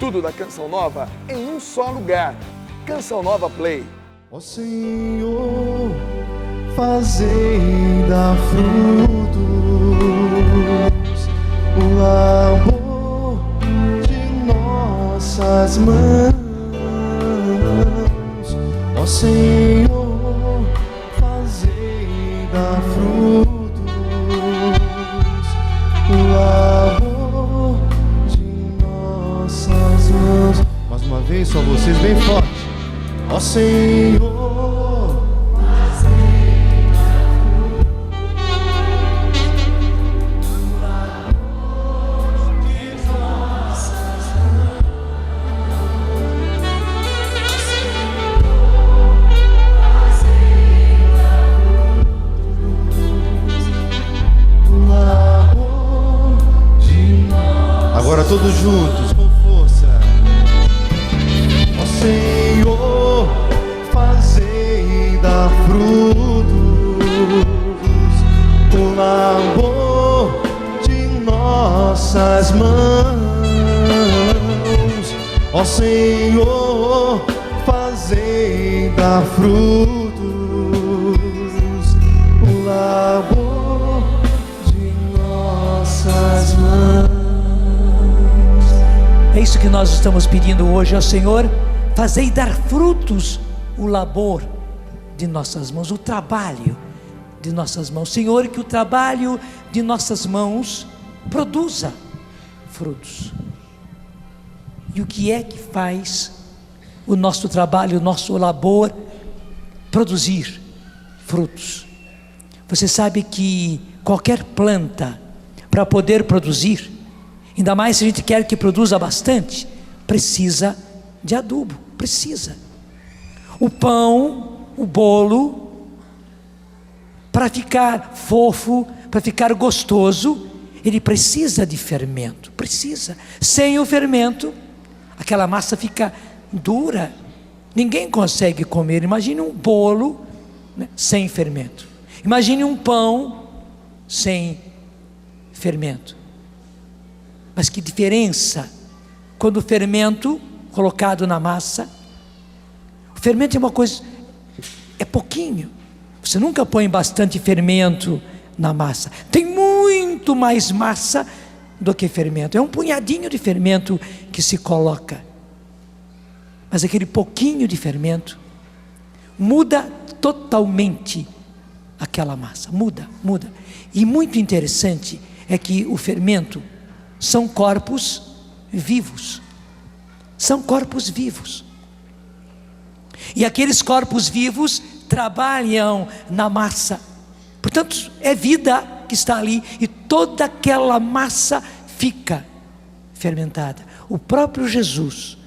tudo da Canção Nova em um só lugar. Canção Nova Play. Ó Senhor, fazei dar frutos o labor de nossas mãos. Ó Senhor, fazei dar frutos o labor de nossas mãos. Mais uma vez, só vocês, bem forte. Ó Senhor, agora todos juntos, com força. Ó Senhor, fazei dar frutos o labor de nossas mãos. Ó Senhor, fazei dar frutos o labor de nossas mãos. É isso que nós estamos pedindo hoje ao Senhor. Fazei dar frutos o labor de nossas mãos, o trabalho de nossas mãos. Senhor, que o trabalho de nossas mãos produza frutos. E o que é que faz o nosso trabalho, o nosso labor produzir frutos? Você sabe que qualquer planta, para poder produzir, ainda mais se a gente quer que produza bastante, precisa de adubo, precisa. O pão, o bolo, para ficar fofo, para ficar gostoso, ele precisa de fermento, precisa. Sem o fermento, aquela massa fica dura, ninguém consegue comer. Imagine um bolo, né, sem fermento. Imagine um pão sem fermento. Mas que diferença quando o fermento colocado na massa. O fermento é uma coisa, é pouquinho. Você nunca põe bastante fermento na massa. Tem muito mais massa do que fermento. É um punhadinho de fermento que se coloca. Mas aquele pouquinho de fermento muda totalmente aquela massa. Muda. E muito interessante é que o fermento são corpos vivos. São corpos vivos. E aqueles corpos vivos trabalham na massa. Portanto, é vida que está ali. E toda aquela massa fica fermentada. O próprio Jesus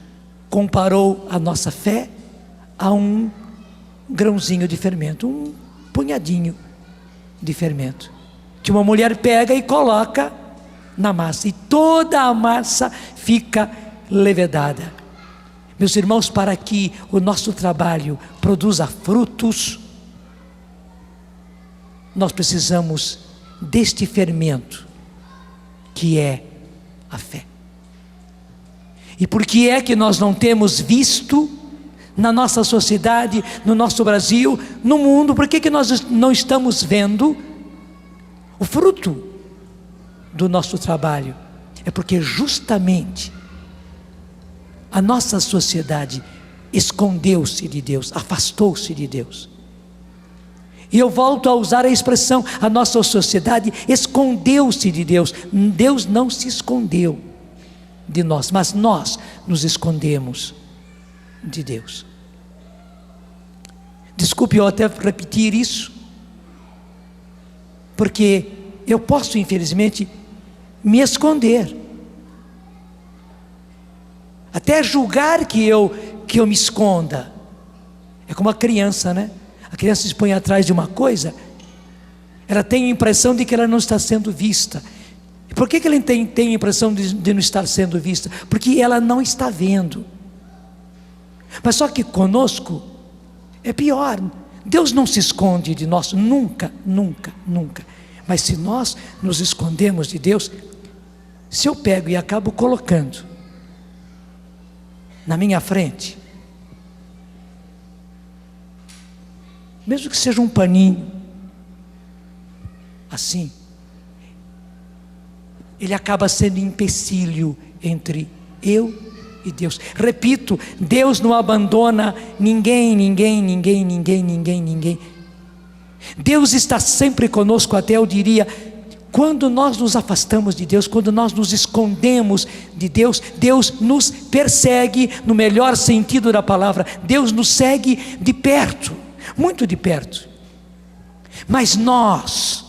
comparou a nossa fé a um grãozinho de fermento. Um punhadinho de fermento. Que uma mulher pega e coloca na massa, e toda a massa fica levedada. Meus irmãos, para que o nosso trabalho produza frutos, nós precisamos deste fermento, que é a fé. E por que é que nós não temos visto na nossa sociedade, no nosso Brasil, no mundo, por que nós não estamos vendo o fruto do nosso trabalho? É porque justamente a nossa sociedade escondeu-se de Deus, afastou-se de Deus. E eu volto a usar a expressão, a nossa sociedade escondeu-se de Deus. Deus não se escondeu de nós, mas nós nos escondemos de Deus. Desculpe eu até repetir isso, porque eu posso infelizmente me esconder, até julgar que eu me esconda. É como a criança, né? A criança se põe atrás de uma coisa, ela tem a impressão de que ela não está sendo vista. E por que ela tem a impressão de não estar sendo vista? Porque ela não está vendo. Mas só que conosco é pior. Deus não se esconde de nós, nunca. Mas se nós nos escondemos de Deus, se eu pego e acabo colocando na minha frente, mesmo que seja um paninho, assim, ele acaba sendo empecilho entre eu e Deus. Repito, Deus não abandona ninguém. Deus está sempre conosco, até eu diria, quando nós nos afastamos de Deus, quando nós nos escondemos de Deus, Deus nos persegue no melhor sentido da palavra. Deus nos segue de perto, muito de perto. Mas nós,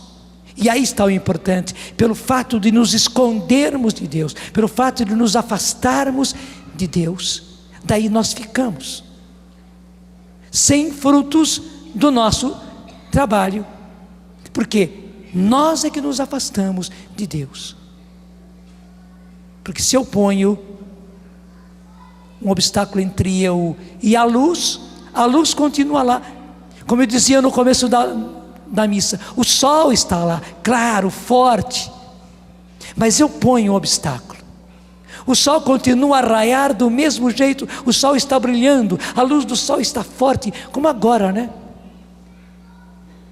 e aí está o importante, pelo fato de nos escondermos de Deus, pelo fato de nos afastarmos de Deus, daí nós ficamos sem frutos do nosso trabalho, porque nós é que nos afastamos de Deus. Porque se eu ponho um obstáculo entre eu e a luz continua lá. Como eu dizia no começo da missa, o sol está lá, claro, forte, mas eu ponho um obstáculo. O sol continua a raiar do mesmo jeito, o sol está brilhando, a luz do sol está forte, como agora, né?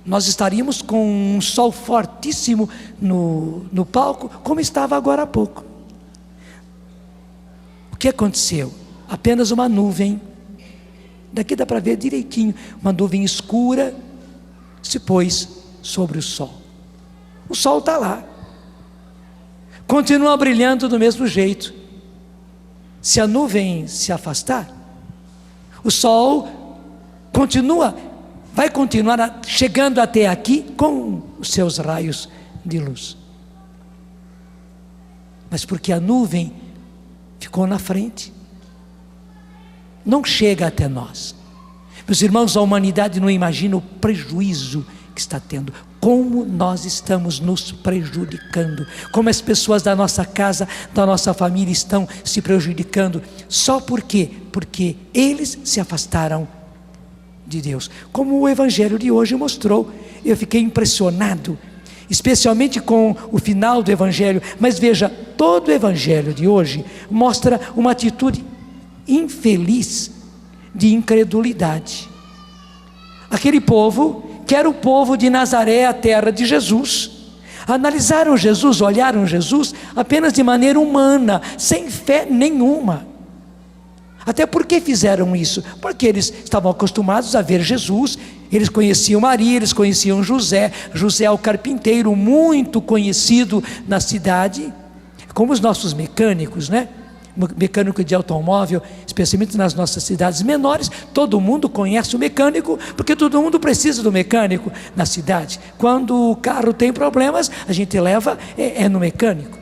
Nós estaríamos com um sol fortíssimo no palco, como estava agora há pouco. O que aconteceu? Apenas uma nuvem, daqui dá para ver direitinho, uma nuvem escura se pôs sobre o sol. O sol está lá, continua brilhando do mesmo jeito. Se a nuvem se afastar, o sol vai continuar chegando até aqui com os seus raios de luz. Mas porque a nuvem ficou na frente, não chega até nós. Meus irmãos, a humanidade não imagina o prejuízo que está tendo, como nós estamos nos prejudicando, como as pessoas da nossa casa, da nossa família estão se prejudicando, só porque eles se afastaram de Deus, como o Evangelho de hoje mostrou. Eu fiquei impressionado, especialmente com o final do Evangelho, mas veja, todo o Evangelho de hoje mostra uma atitude infeliz de incredulidade. Aquele povo, que era o povo de Nazaré, a terra de Jesus, analisaram Jesus, olharam Jesus apenas de maneira humana, sem fé nenhuma. Até porque fizeram isso? Porque eles estavam acostumados a ver Jesus, eles conheciam Maria, eles conheciam José é o carpinteiro muito conhecido na cidade, como os nossos mecânicos, né? Mecânico de automóvel, especialmente nas nossas cidades menores, todo mundo conhece o mecânico, porque todo mundo precisa do mecânico na cidade. Quando o carro tem problemas, a gente leva no mecânico,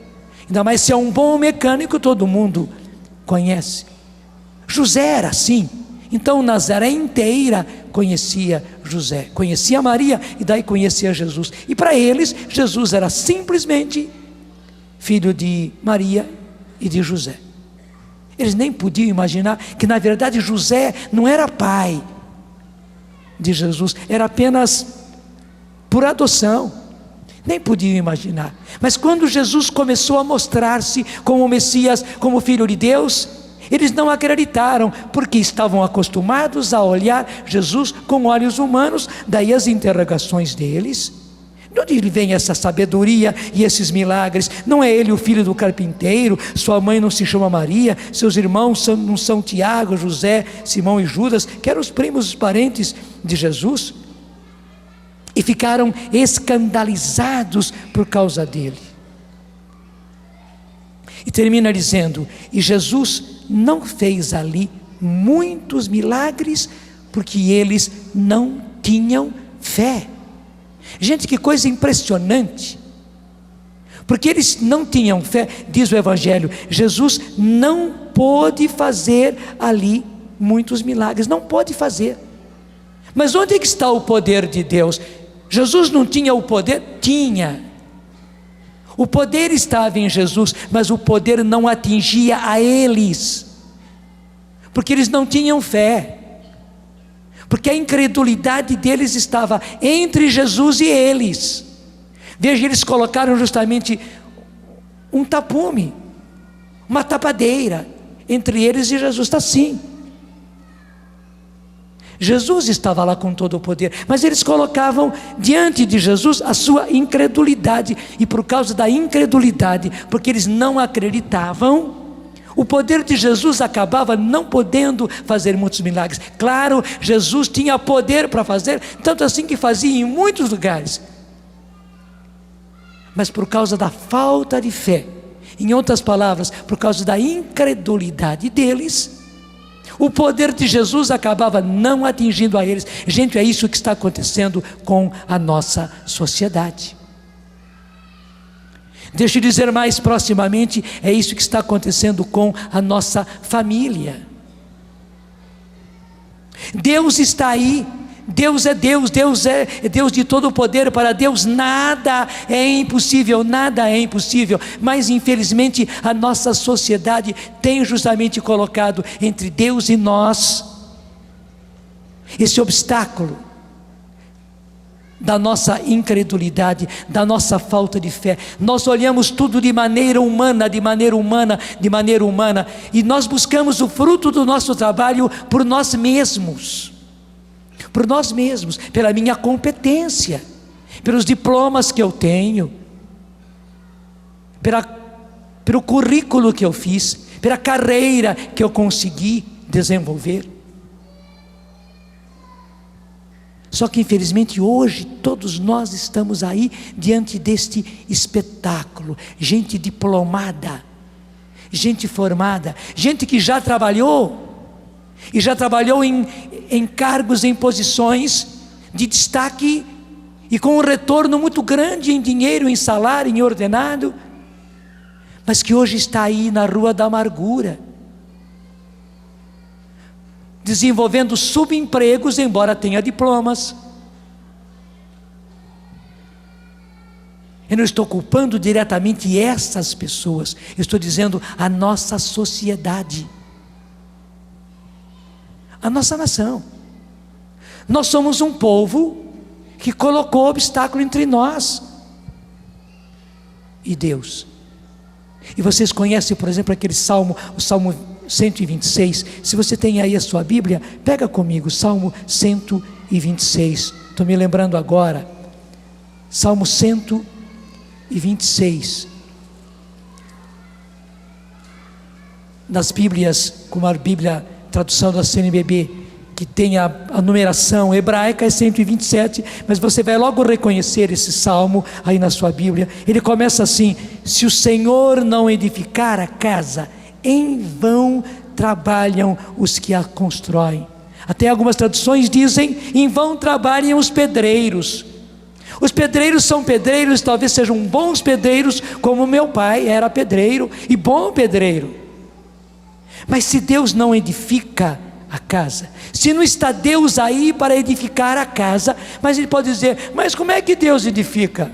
ainda mais se é um bom mecânico, todo mundo conhece. José era assim, então Nazaré inteira conhecia José, conhecia Maria e daí conhecia Jesus, e para eles Jesus era simplesmente filho de Maria e de José. Eles nem podiam imaginar que na verdade José não era pai de Jesus, era apenas por adoção, nem podiam imaginar. Mas quando Jesus começou a mostrar-se como o Messias, como filho de Deus, eles não acreditaram, porque estavam acostumados a olhar Jesus com olhos humanos. Daí as interrogações deles: de onde vem essa sabedoria e esses milagres? Não é ele o filho do carpinteiro? Sua mãe não se chama Maria? Seus irmãos não são Tiago, José, Simão e Judas, que eram os primos, os parentes de Jesus? E ficaram escandalizados por causa dele. E termina dizendo: e Jesus não fez ali muitos milagres, porque eles não tinham fé. Gente, que coisa impressionante, porque eles não tinham fé. Diz o Evangelho, Jesus não pôde fazer ali muitos milagres, não pôde fazer. Mas onde é que está o poder de Deus? Jesus não tinha o poder? Tinha. O poder estava em Jesus, mas o poder não atingia a eles, porque eles não tinham fé, porque a incredulidade deles estava entre Jesus e eles. Veja, eles colocaram justamente um tapume, uma tapadeira entre eles e Jesus. Está sim. Jesus estava lá com todo o poder, mas eles colocavam diante de Jesus a sua incredulidade, e por causa da incredulidade, porque eles não acreditavam, o poder de Jesus acabava não podendo fazer muitos milagres. Claro, Jesus tinha poder para fazer, tanto assim que fazia em muitos lugares, mas por causa da falta de fé, em outras palavras, por causa da incredulidade deles, o poder de Jesus acabava não atingindo a eles. Gente, é isso que está acontecendo com a nossa sociedade. Deixa eu dizer mais proximamente, é isso que está acontecendo com a nossa família. Deus está aí, Deus é Deus, Deus é Deus de todo o poder. Para Deus nada é impossível, nada é impossível. Mas infelizmente a nossa sociedade tem justamente colocado entre Deus e nós esse obstáculo da nossa incredulidade, da nossa falta de fé. Nós olhamos tudo de maneira humana, e nós buscamos o fruto do nosso trabalho por nós mesmos, pela minha competência, pelos diplomas que eu tenho, pelo currículo que eu fiz, pela carreira que eu consegui desenvolver. Só que infelizmente hoje todos nós estamos aí diante deste espetáculo, gente diplomada, gente formada, gente que já trabalhou, e já trabalhou em cargos, em posições de destaque, e com um retorno muito grande em dinheiro, em salário, em ordenado, mas que hoje está aí na rua da amargura, desenvolvendo subempregos, embora tenha diplomas. Eu não estou culpando diretamente essas pessoas, eu estou dizendo a nossa sociedade, a nossa nação. Nós somos um povo que colocou obstáculo entre nós e Deus. E vocês conhecem, por exemplo, aquele salmo, o Salmo 126. Se você tem aí a sua Bíblia, pega comigo, Salmo 126. Estou me lembrando agora, Salmo 126. Nas Bíblias, como a Bíblia, tradução da CNBB, que tem a numeração hebraica, é 127, mas você vai logo reconhecer esse salmo aí na sua Bíblia. Ele começa assim: se o Senhor não edificar a casa, em vão trabalham os que a constroem. Até algumas traduções dizem: em vão trabalham os pedreiros. Os pedreiros são pedreiros, talvez sejam bons pedreiros, como meu pai era pedreiro e bom pedreiro. Mas se Deus não edifica a casa, se não está Deus aí para edificar a casa, mas ele pode dizer: mas como é que Deus edifica?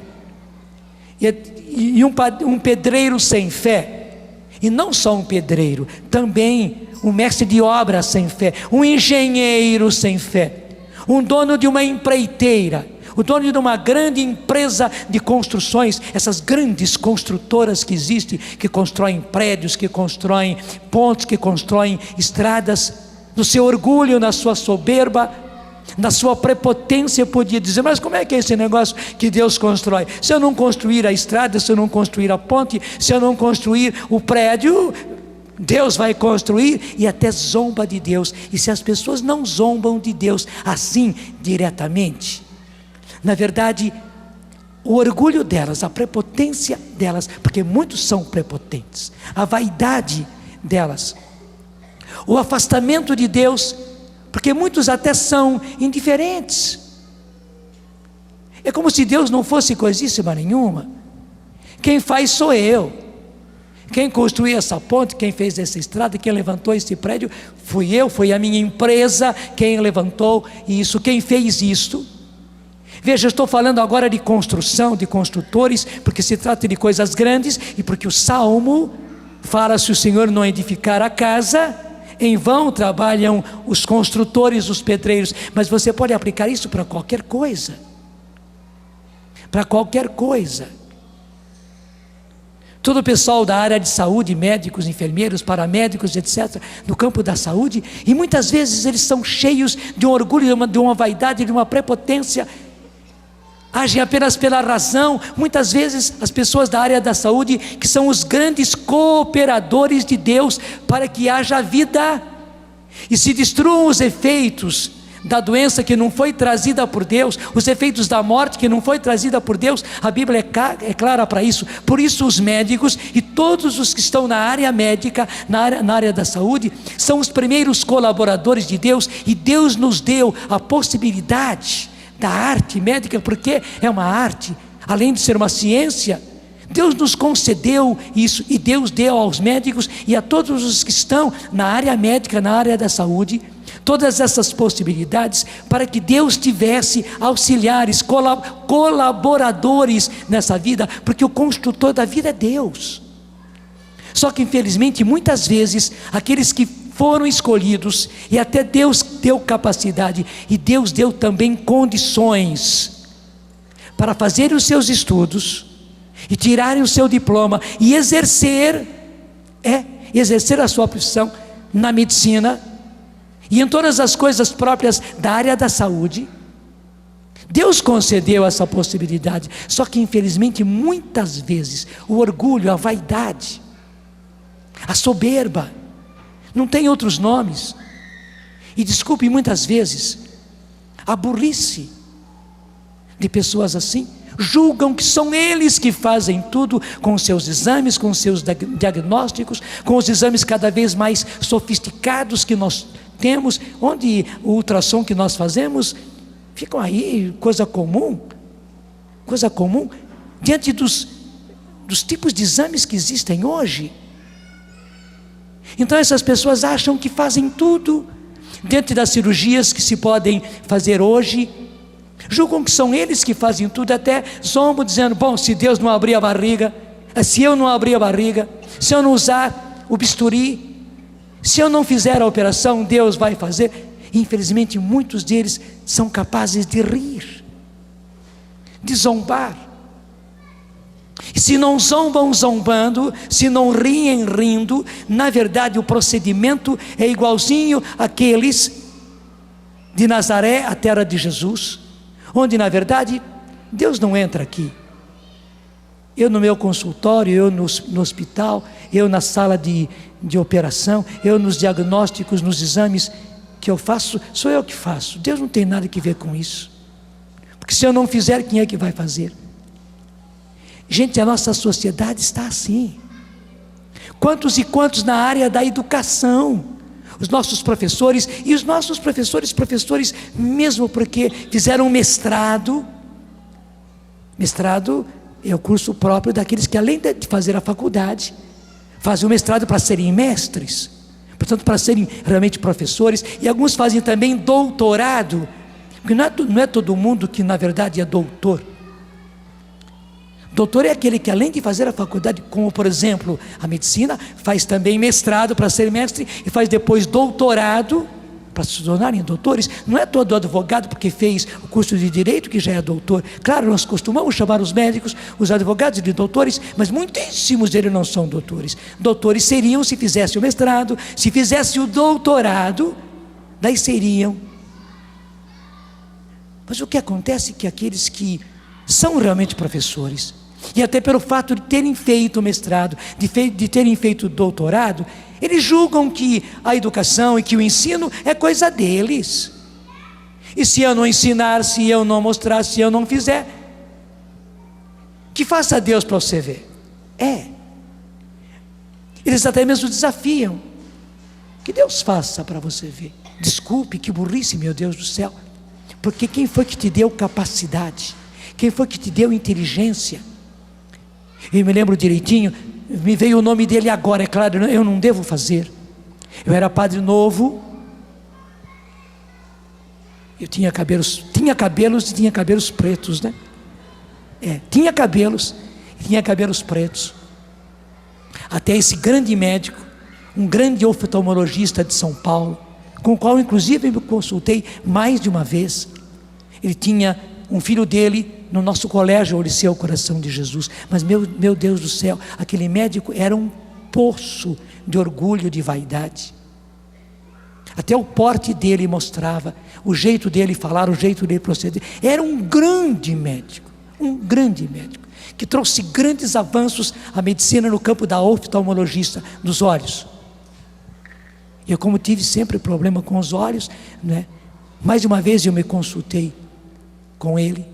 E um pedreiro sem fé, e não só um pedreiro, também um mestre de obra sem fé, um engenheiro sem fé, um dono de uma empreiteira, o dono de uma grande empresa de construções, essas grandes construtoras que existem, que constroem prédios, que constroem pontes, que constroem estradas, no seu orgulho, na sua soberba, na sua prepotência, podia dizer: mas como é que é esse negócio que Deus constrói? Se eu não construir a estrada, se eu não construir a ponte, se eu não construir o prédio, Deus vai construir, e até zomba de Deus. E se as pessoas não zombam de Deus assim diretamente, na verdade o orgulho delas, a prepotência delas, porque muitos são prepotentes, a vaidade delas, o afastamento de Deus, porque muitos até são indiferentes. É como se Deus não fosse coisíssima nenhuma. Quem faz sou eu. Quem construiu essa ponte, quem fez essa estrada, quem levantou esse prédio, fui eu, foi a minha empresa quem levantou isso, quem fez isto. Veja, eu estou falando agora de construção, de construtores, porque se trata de coisas grandes, e porque o Salmo fala: se o Senhor não edificar a casa, em vão trabalham os construtores, os pedreiros. Mas você pode aplicar isso para qualquer coisa, para qualquer coisa. todo o pessoal da área de saúde, médicos, enfermeiros, paramédicos, etc., no campo da saúde, e muitas vezes eles são cheios de um orgulho, de uma vaidade, de uma prepotência, agem apenas pela razão. Muitas vezes as pessoas da área da saúde, que são os grandes cooperadores de Deus para que haja vida e se destruam os efeitos da doença que não foi trazida por Deus, os efeitos da morte que não foi trazida por Deus. A Bíblia é clara para isso. Por isso os médicos e todos os que estão na área médica, na área da saúde, são os primeiros colaboradores de Deus, e Deus nos deu a possibilidade da arte médica, porque é uma arte, além de ser uma ciência. Deus nos concedeu isso, e Deus deu aos médicos e a todos os que estão na área médica, na área da saúde, todas essas possibilidades, para que Deus tivesse auxiliares, colaboradores nessa vida, porque o construtor da vida é Deus. Só que infelizmente muitas vezes aqueles que foram escolhidos, e até Deus deu capacidade, e Deus deu também condições para fazer os seus estudos e tirarem o seu diploma e exercer a sua profissão na medicina e em todas as coisas próprias da área da saúde. Deus concedeu essa possibilidade, só que infelizmente muitas vezes o orgulho, a vaidade, a soberba, não tem outros nomes, e desculpe, muitas vezes a burrice de pessoas assim, julgam que são eles que fazem tudo, com os seus exames, com os seus diagnósticos, com os exames cada vez mais sofisticados que nós temos, onde o ultrassom que nós fazemos, ficam aí, coisa comum, diante dos tipos de exames que existem hoje. Então essas pessoas acham que fazem tudo, diante das cirurgias que se podem fazer hoje, julgam que são eles que fazem tudo, até zombam dizendo: bom, se Deus não abrir a barriga, se eu não abrir a barriga, se eu não usar o bisturi, se eu não fizer a operação, Deus vai fazer. Infelizmente muitos deles são capazes de rir, de zombar. E se não zombam zombando, se não riem rindo, na verdade o procedimento é igualzinho àqueles de Nazaré, a terra de Jesus, onde na verdade Deus não entra aqui. Eu no meu consultório, eu no hospital, eu na sala de operação, eu nos diagnósticos, nos exames que eu faço, sou eu que faço. Deus não tem nada que ver com isso, porque se eu não fizer, quem é que vai fazer? Gente, a nossa sociedade está assim. Quantos e quantos na área da educação, os nossos professores, e os nossos professores mesmo porque fizeram mestrado é o curso próprio daqueles que, além de fazer a faculdade, fazem o mestrado para serem mestres, portanto para serem realmente professores, e alguns fazem também doutorado, porque não é todo mundo que na verdade é doutor. Doutor é aquele que, além de fazer a faculdade, como por exemplo a medicina, faz também mestrado para ser mestre e faz depois doutorado para se tornarem doutores. Não é todo advogado porque fez o curso de direito que já é doutor. Claro, nós costumamos chamar os médicos, os advogados de doutores, mas muitíssimos deles não são doutores. Doutores seriam se fizesse o mestrado, se fizesse o doutorado, daí seriam. Mas o que acontece é que aqueles que são realmente professores, e até pelo fato de terem feito o mestrado, de terem feito o doutorado, eles julgam que a educação e que o ensino é coisa deles. E se eu não ensinar, se eu não mostrar, se eu não fizer, que faça Deus para você ver. Eles até mesmo desafiam, que Deus faça para você ver. Desculpe, que burrice, meu Deus do céu, porque quem foi que te deu capacidade? Quem foi que te deu inteligência? Eu me lembro direitinho, me veio o nome dele agora, é claro, eu não devo fazer. Eu era padre novo, eu tinha cabelos pretos, né? Tinha cabelos pretos. Até esse grande médico, um grande oftalmologista de São Paulo, com o qual inclusive eu me consultei mais de uma vez. Ele tinha um filho dele no nosso colégio, o Liceu Coração de Jesus. Mas meu Deus do céu, aquele médico era um poço de orgulho, de vaidade. Até o porte dele mostrava, o jeito dele falar, o jeito dele proceder. Era um grande médico, que trouxe grandes avanços à medicina no campo da oftalmologista, dos olhos. E eu, como tive sempre problema com os olhos, né, mais de uma vez eu me consultei com ele.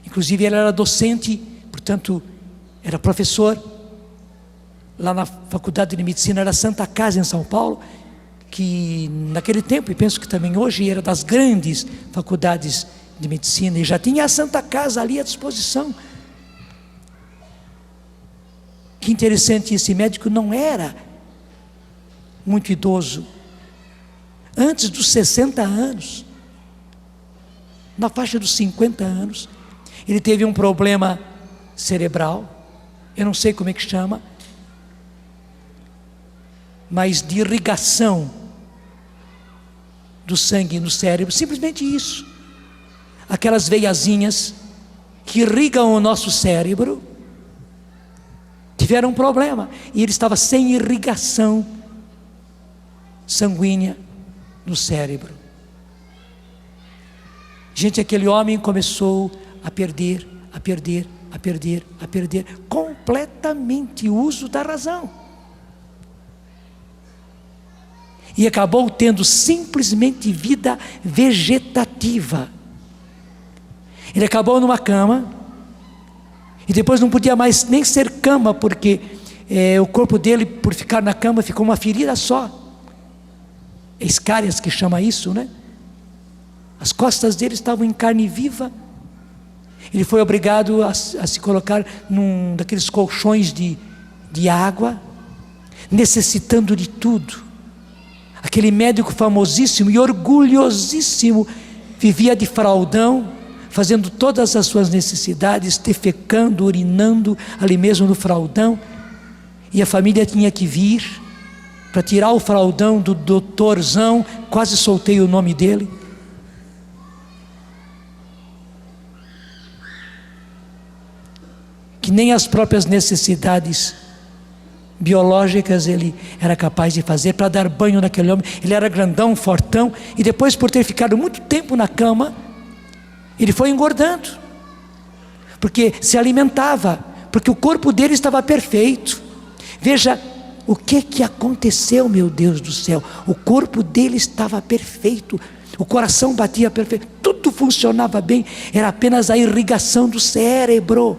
Inclusive ele era docente, portanto era professor lá na Faculdade de Medicina da Santa Casa em São Paulo, que naquele tempo, e penso que também hoje, era das grandes faculdades de medicina, e já tinha a Santa Casa ali à disposição. Que interessante, esse médico não era muito idoso, antes dos 60 anos, na faixa dos 50 anos, ele teve um problema cerebral, eu não sei como é que chama, mas de irrigação do sangue no cérebro, simplesmente isso. Aquelas veiazinhas que irrigam o nosso cérebro tiveram um problema, e ele estava sem irrigação sanguínea no cérebro. Gente, aquele homem começou a perder completamente o uso da razão, e acabou tendo simplesmente vida vegetativa. Ele acabou numa cama, e depois não podia mais nem ser cama, porque o corpo dele, por ficar na cama, ficou uma ferida só, escárias que chama isso, né? As costas dele estavam em carne viva. Ele foi obrigado a se colocar num daqueles colchões de água, necessitando de tudo. Aquele médico famosíssimo e orgulhosíssimo vivia de fraldão, fazendo todas as suas necessidades, defecando, urinando ali mesmo no fraldão, e a família tinha que vir para tirar o fraldão do doutorzão, quase soltei o nome dele. Que nem as próprias necessidades biológicas ele era capaz de fazer para dar banho naquele homem. Ele era grandão, fortão, e depois, por ter ficado muito tempo na cama, ele foi engordando, porque se alimentava, porque o corpo dele estava perfeito. Veja o que aconteceu, meu Deus do céu. O corpo dele estava perfeito, o coração batia perfeito, tudo funcionava bem, era apenas a irrigação do cérebro.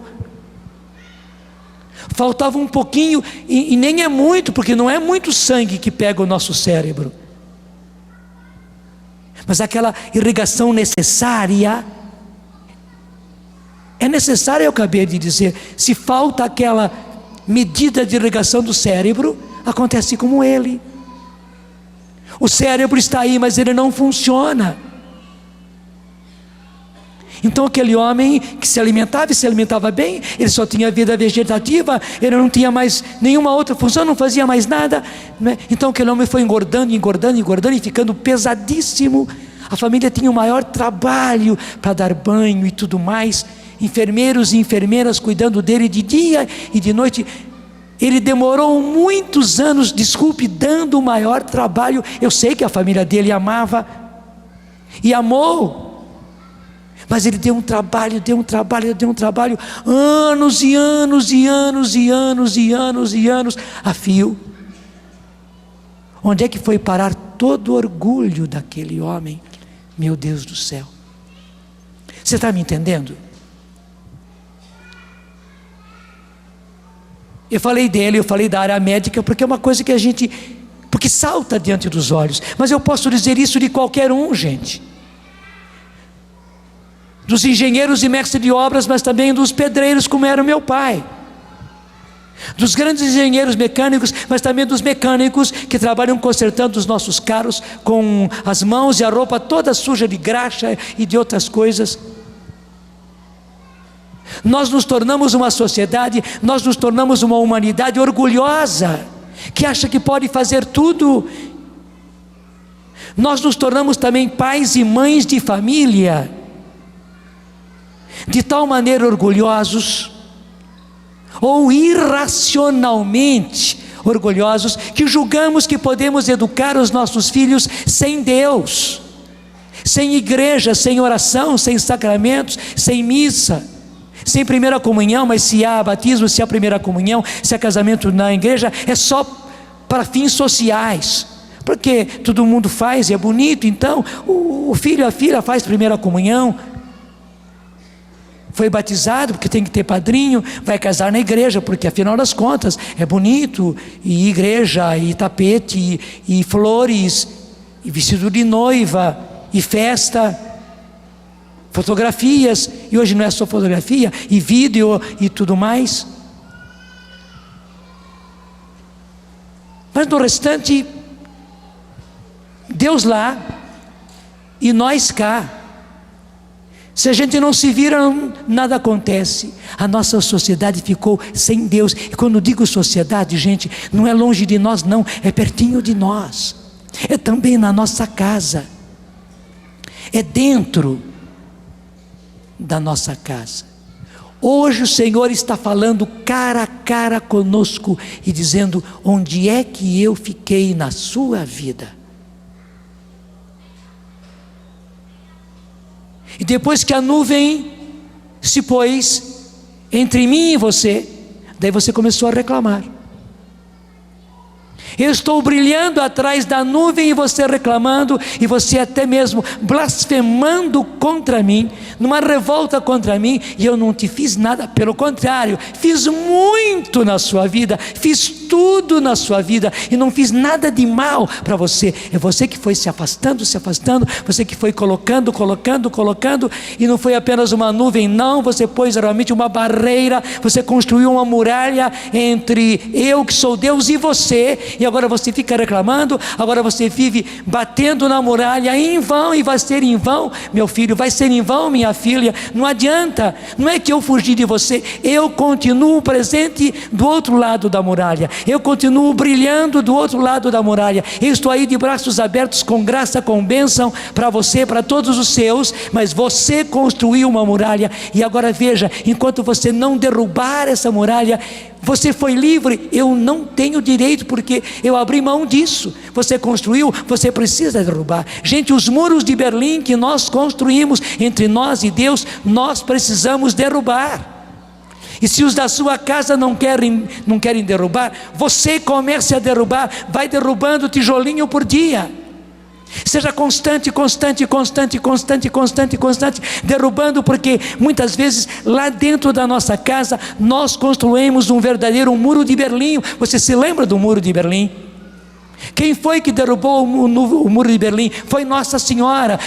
Faltava um pouquinho, e nem é muito, porque não é muito sangue que pega o nosso cérebro, mas aquela irrigação necessária. É necessário, eu acabei de dizer. Se falta aquela medida de irrigação do cérebro, acontece como ele. O cérebro está aí, mas ele não funciona. Então aquele homem que se alimentava e se alimentava bem, ele só tinha vida vegetativa, ele não tinha mais nenhuma outra função, não fazia mais nada, né? Então aquele homem foi engordando e ficando pesadíssimo. A família tinha o maior trabalho para dar banho e tudo mais, enfermeiros e enfermeiras cuidando dele de dia e de noite. Ele demorou muitos anos, dando o maior trabalho. Eu sei que a família dele amava e amou, mas ele deu um trabalho, anos e anos a fio. Onde é que foi parar todo o orgulho daquele homem? Meu Deus do céu, você está me entendendo? Eu falei dele, eu falei da área médica, porque é uma coisa que porque salta diante dos olhos, mas eu posso dizer isso de qualquer um, gente. Dos engenheiros e mestres de obras, mas também dos pedreiros, como era o meu pai. Dos grandes engenheiros mecânicos, mas também dos mecânicos que trabalham consertando os nossos carros com as mãos e a roupa toda suja de graxa e de outras coisas. Nós nos tornamos uma sociedade, nós nos tornamos uma humanidade orgulhosa, que acha que pode fazer tudo. Nós nos tornamos também pais e mães de família, de tal maneira orgulhosos, ou irracionalmente orgulhosos, que julgamos que podemos educar os nossos filhos sem Deus, sem igreja, sem oração, sem sacramentos, sem missa, sem primeira comunhão. Mas se há batismo, se há primeira comunhão, se há casamento na igreja, é só para fins sociais, porque todo mundo faz e é bonito. Então o filho e a filha faz primeira comunhão, foi batizado porque tem que ter padrinho, vai casar na igreja porque afinal das contas é bonito, e igreja, e tapete, e flores, e vestido de noiva, e festa, fotografias, e hoje não é só fotografia, e vídeo e tudo mais. Mas no restante, Deus lá e nós cá. Se a gente não se vira, nada acontece. A nossa sociedade ficou sem Deus. E quando digo sociedade, gente, não é longe de nós não, é pertinho de nós, é também na nossa casa, é dentro da nossa casa. Hoje o Senhor está falando cara a cara conosco e dizendo: onde é que eu fiquei na sua vida? E depois que a nuvem se pôs entre mim e você, daí você começou a reclamar. Eu estou brilhando atrás da nuvem e você reclamando, e você até mesmo blasfemando contra mim, numa revolta contra mim, e eu não te fiz nada, pelo contrário, fiz muito na sua vida, fiz tudo na sua vida, e não fiz nada de mal para você. É você que foi se afastando, você que foi colocando, e não foi apenas uma nuvem, não, você pôs realmente uma barreira, você construiu uma muralha entre eu que sou Deus e você, e agora você fica reclamando, agora você vive batendo na muralha em vão, e vai ser em vão, meu filho, vai ser em vão, minha filha. Não adianta, não é que eu fugi de você, eu continuo presente do outro lado da muralha, eu continuo brilhando do outro lado da muralha, eu estou aí de braços abertos, com graça, com bênção para você, para todos os seus. Mas você construiu uma muralha, e agora veja, enquanto você não derrubar essa muralha, você foi livre. Eu não tenho direito, porque eu abri mão disso. Você construiu, você precisa derrubar. Gente, os muros de Berlim que nós construímos entre nós e Deus, nós precisamos derrubar. E se os da sua casa não querem derrubar, você comece a derrubar. Vai derrubando tijolinho por dia. Seja constante, derrubando, porque muitas vezes lá dentro da nossa casa nós construímos um verdadeiro muro de Berlim. Você se lembra do muro de Berlim? Quem foi que derrubou o muro de Berlim? Foi Nossa Senhora,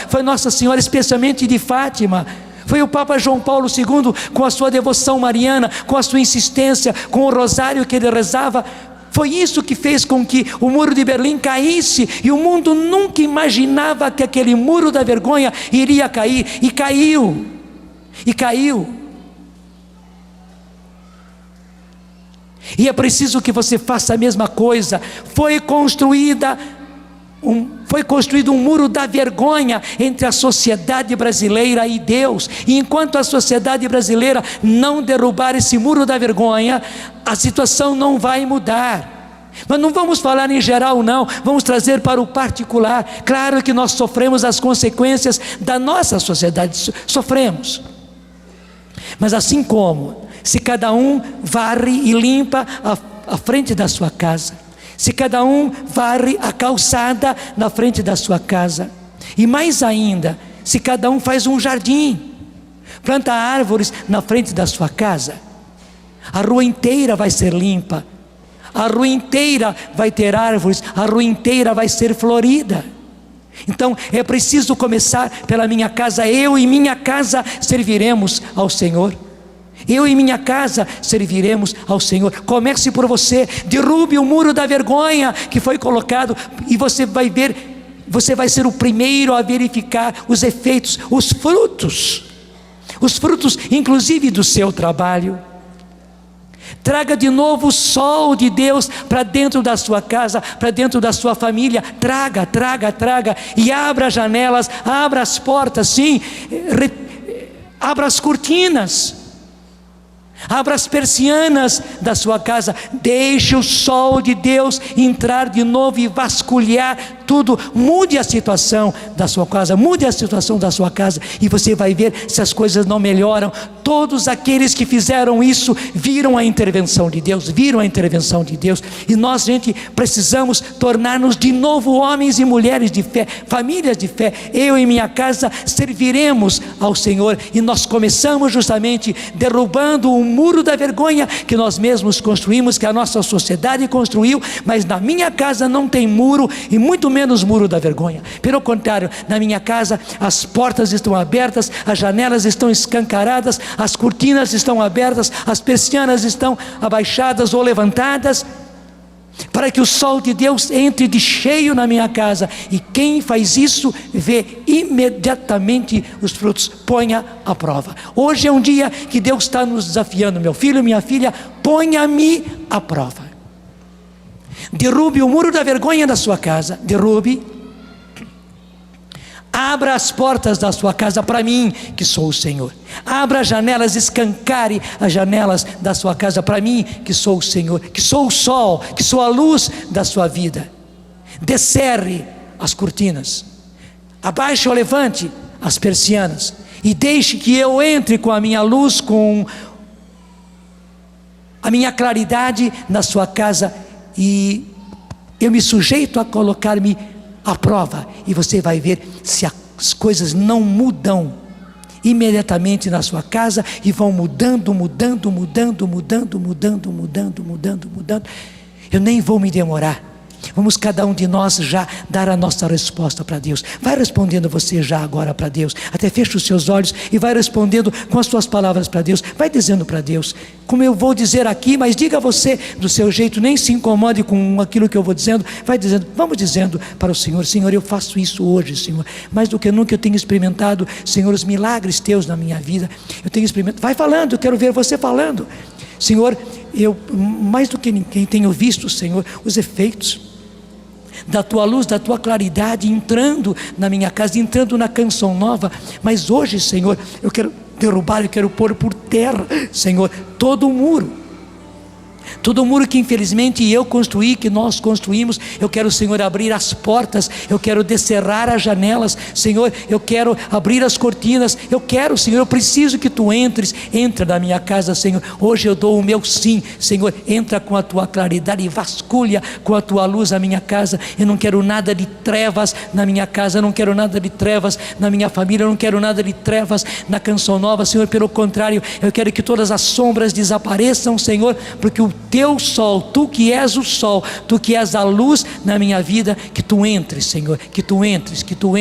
especialmente de Fátima. Foi o Papa João Paulo II, com a sua devoção mariana, com a sua insistência, com o rosário que ele rezava. Foi isso que fez com que o muro de Berlim caísse, e o mundo nunca imaginava que aquele muro da vergonha iria cair, e caiu. E é preciso que você faça a mesma coisa. Foi construído um muro da vergonha entre a sociedade brasileira e Deus, e enquanto a sociedade brasileira não derrubar esse muro da vergonha, a situação não vai mudar. Mas não vamos falar em geral não, vamos trazer para o particular. Claro que nós sofremos as consequências da nossa sociedade, sofremos. Mas assim como, se cada um varre e limpa a frente da sua casa, se cada um varre a calçada na frente da sua casa, e mais ainda, se cada um faz um jardim, planta árvores na frente da sua casa, a rua inteira vai ser limpa, a rua inteira vai ter árvores, a rua inteira vai ser florida. Então é preciso começar pela minha casa. Eu e minha casa serviremos ao Senhor. Eu e minha casa serviremos ao Senhor. Comece por você, derrube o muro da vergonha que foi colocado, e você vai ver, você vai ser o primeiro a verificar os efeitos, os frutos inclusive do seu trabalho. Traga de novo o sol de Deus para dentro da sua casa, para dentro da sua família. Traga, e abra as janelas, abra as portas, sim. Abra as cortinas, abra as persianas da sua casa, deixe o sol de Deus entrar de novo e vasculhar tudo. Mude a situação da sua casa, mude a situação da sua casa, e você vai ver se as coisas não melhoram. Todos aqueles que fizeram isso viram a intervenção de Deus, viram a intervenção de Deus. E nós, gente, precisamos tornar-nos de novo homens e mulheres de fé, famílias de fé. Eu e minha casa serviremos ao Senhor, e nós começamos justamente derrubando o muro da vergonha que nós mesmos construímos, que a nossa sociedade construiu. Mas na minha casa não tem muro, e muito menos muro da vergonha. Pelo contrário, na minha casa as portas estão abertas, as janelas estão escancaradas, as cortinas estão abertas, as persianas estão abaixadas ou levantadas, para que o sol de Deus entre de cheio na minha casa. E quem faz isso vê imediatamente os frutos. Ponha à prova. Hoje é um dia que Deus está nos desafiando. Meu filho, minha filha, ponha-me à prova. Derrube o muro da vergonha da sua casa, derrube. Abra as portas da sua casa para mim, que sou o Senhor. Abra as janelas, escancare as janelas da sua casa para mim, que sou o Senhor, que sou o sol, que sou a luz da sua vida. Descerre as cortinas, abaixe ou levante as persianas, e deixe que eu entre com a minha luz, com a minha claridade na sua casa, e eu me sujeito a colocar-me à prova, e você vai ver se as coisas não mudam imediatamente na sua casa, e vão mudando. Eu nem vou me demorar. Vamos cada um de nós já dar a nossa resposta para Deus. Vai respondendo você já agora para Deus. Até feche os seus olhos e vai respondendo com as suas palavras para Deus. Vai dizendo para Deus, como eu vou dizer aqui, mas diga você do seu jeito, nem se incomode com aquilo que eu vou dizendo. Vai dizendo, vamos dizendo para o Senhor: Senhor, eu faço isso hoje, Senhor. Mais do que nunca eu tenho experimentado, Senhor, os milagres teus na minha vida. Eu tenho experimentado. Vai falando, eu quero ver você falando. Senhor, eu mais do que ninguém tenho visto, Senhor, os efeitos da tua luz, da tua claridade entrando na minha casa, entrando na Canção Nova. Mas hoje, Senhor, eu quero derrubar, eu quero pôr por terra, Senhor, todo o muro que infelizmente eu construí, que nós construímos. Eu quero, Senhor, abrir as portas, eu quero descerrar as janelas, Senhor, eu quero abrir as cortinas, eu quero, Senhor, eu preciso que tu entra na minha casa, Senhor. Hoje eu dou o meu sim, Senhor, entra com a tua claridade e vasculha com a tua luz a minha casa. Eu não quero nada de trevas na minha casa, eu não quero nada de trevas na minha família, eu não quero nada de trevas na Canção Nova, Senhor. Pelo contrário, eu quero que todas as sombras desapareçam, Senhor, porque o teu sol, tu que és o sol, tu que és a luz na minha vida, que tu entres, Senhor, que tu entres, que tu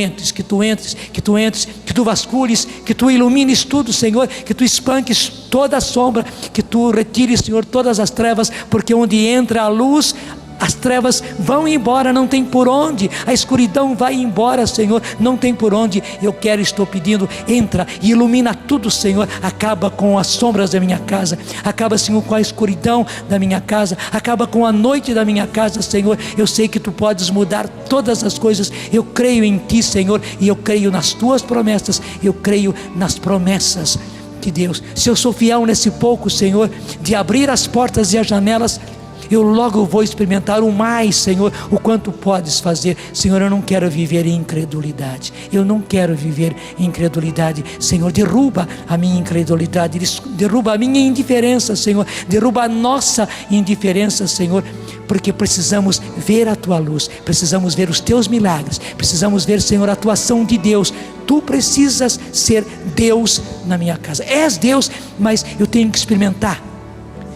vasculhes, que tu ilumines tudo, Senhor, que tu espanques toda a sombra, que tu retires, Senhor, todas as trevas, porque onde entra a luz, as trevas vão embora, não tem por onde. A escuridão vai embora, Senhor, não tem por onde. Eu quero, estou pedindo, entra e ilumina tudo, Senhor. Acaba com as sombras da minha casa, acaba, Senhor, com a escuridão da minha casa, acaba com a noite da minha casa, Senhor. Eu sei que tu podes mudar todas as coisas. Eu creio em ti, Senhor, e eu creio nas tuas promessas. Eu creio nas promessas de Deus. Se eu sou fiel nesse pouco, Senhor, de abrir as portas e as janelas, eu logo vou experimentar o mais, Senhor, o quanto podes fazer. Senhor, eu não quero viver em incredulidade, eu não quero viver em incredulidade. Senhor, derruba a minha incredulidade, derruba a minha indiferença, Senhor, derruba a nossa indiferença, Senhor, porque precisamos ver a tua luz, precisamos ver os teus milagres, precisamos ver, Senhor, a atuação de Deus. Tu precisas ser Deus na minha casa. És Deus, mas eu tenho que experimentar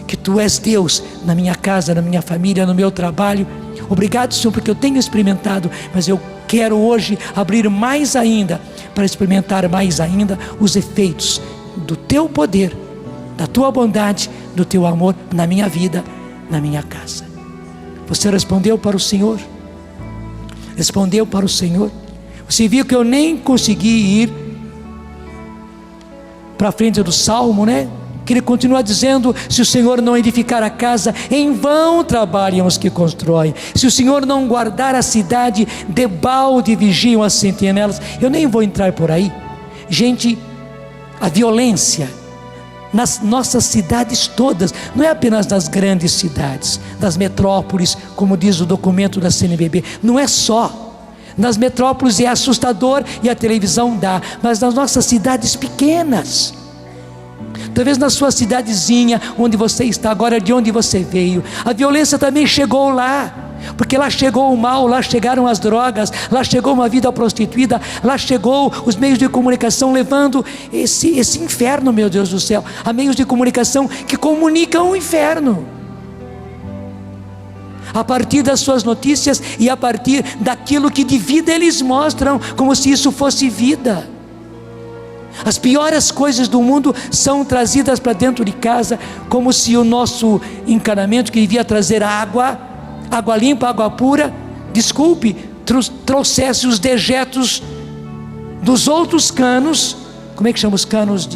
que tu és Deus na minha casa, na minha família, no meu trabalho. Obrigado, Senhor, porque eu tenho experimentado, mas eu quero hoje abrir mais ainda, para experimentar mais ainda os efeitos do teu poder, da tua bondade, do teu amor na minha vida, na minha casa. Você respondeu para o Senhor? Respondeu para o Senhor? Você viu que eu nem consegui ir para a frente do Salmo, né? Que ele continua dizendo: se o Senhor não edificar a casa, em vão trabalham os que constroem. Se o Senhor não guardar a cidade, debalde vigiam as sentinelas. Eu nem vou entrar por aí. Gente, a violência nas nossas cidades todas, não é apenas nas grandes cidades, nas metrópoles, como diz o documento da CNBB, não é só. Nas metrópoles é assustador e a televisão dá, mas nas nossas cidades pequenas, talvez na sua cidadezinha onde você está agora, de onde você veio, a violência também chegou lá, porque lá chegou o mal, lá chegaram as drogas, lá chegou uma vida prostituída, lá chegou os meios de comunicação levando esse inferno, meu Deus do céu, a meios de comunicação que comunicam o inferno, a partir das suas notícias e a partir daquilo que de vida eles mostram, como se isso fosse vida. As piores coisas do mundo são trazidas para dentro de casa, como se o nosso encanamento, que devia trazer água limpa, água pura, trouxesse os dejetos dos outros canos. Como é que chama os canos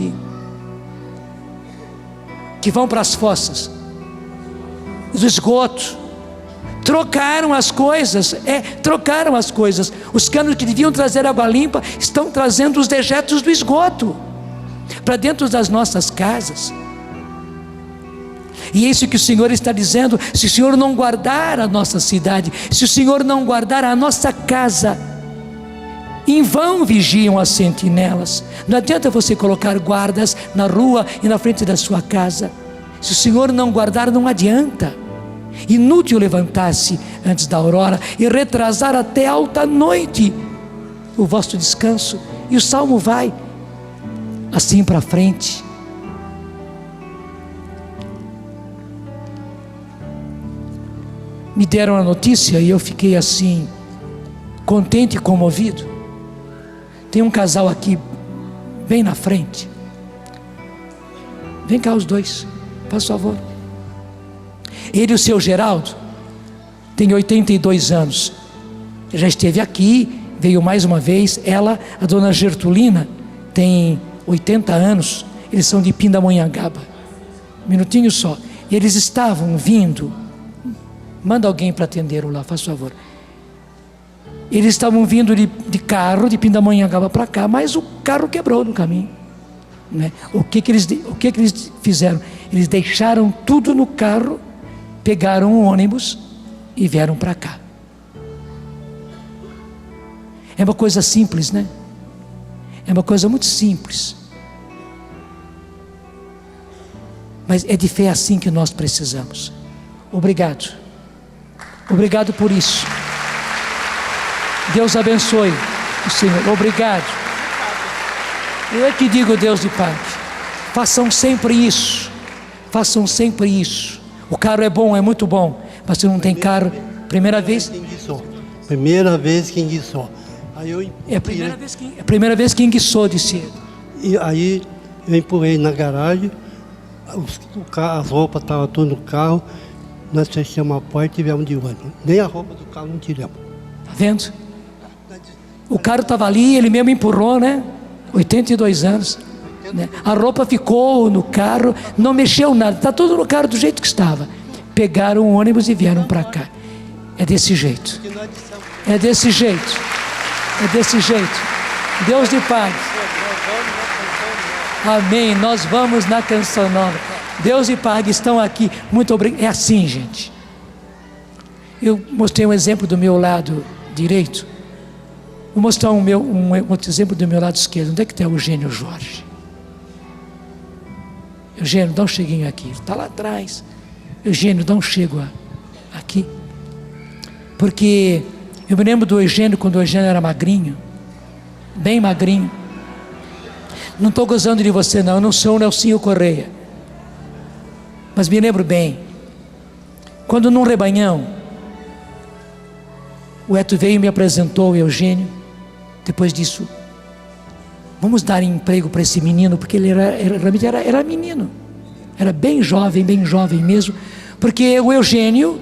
que vão para as fossas, os esgotos? Trocaram as coisas. Os canos que deviam trazer água limpa estão trazendo os dejetos do esgoto para dentro das nossas casas. E é isso que o Senhor está dizendo: se o Senhor não guardar a nossa cidade, se o Senhor não guardar a nossa casa, em vão vigiam as sentinelas. Não adianta você colocar guardas na rua e na frente da sua casa. Se o Senhor não guardar, não adianta. Inútil levantar-se antes da aurora e retrasar até alta noite o vosso descanso. E o salmo vai assim para frente. Me deram a notícia e eu fiquei assim, contente e comovido. Tem um casal aqui bem na frente. Vem cá os dois, faz favor. Ele e o seu Geraldo tem 82 anos. Ele já esteve aqui, veio mais uma vez. Ela, a dona Gertulina, tem 80 anos. Eles são de Pindamonhangaba. Um minutinho só. Eles estavam vindo. Manda alguém para atender-o lá, faz favor. Eles estavam vindo de carro de Pindamonhangaba para cá, mas o carro quebrou no caminho, né? O que eles fizeram? Eles deixaram tudo no carro, pegaram um ônibus e vieram para cá. É uma coisa simples, né? É uma coisa muito simples, mas é de fé assim que nós precisamos. Obrigado por isso. Deus abençoe o Senhor. Obrigado. Eu é que digo, Deus de Pai, façam sempre isso. O carro é bom, é muito bom, mas se não tem carro, primeira vez que enguiçou. É a primeira vez que enguiçou, disse ele. E aí eu empurrei na garagem, as roupas estavam tudo no carro, nós fechamos a porta e tivemos de ônibus. Nem a roupa do carro não tiramos. Está vendo? O carro estava ali, ele mesmo empurrou, né? 82 anos. Né? A roupa ficou no carro, não mexeu nada, está tudo no carro do jeito que estava. Pegaram o ônibus e vieram para cá. É desse jeito. Deus de paz. Amém. Nós vamos na canção nova. Deus de paz, estão aqui. Muito obrigado. É assim, gente. Eu mostrei um exemplo do meu lado direito. Vou mostrar um outro exemplo do meu lado esquerdo. Onde é que está o Eugênio Jorge? Eugênio, dá um cheguinho aqui. Está lá atrás. Eugênio, dá um chego aqui. Porque eu me lembro do Eugênio quando o Eugênio era magrinho. Bem magrinho. Não estou gozando de você não. Eu não sou o Nelsinho Correia. Mas me lembro bem. Quando num rebanhão, o Eto veio e me apresentou o Eugênio. Depois disso, vamos dar emprego para esse menino, porque ele realmente era menino, era bem jovem mesmo, porque o Eugênio,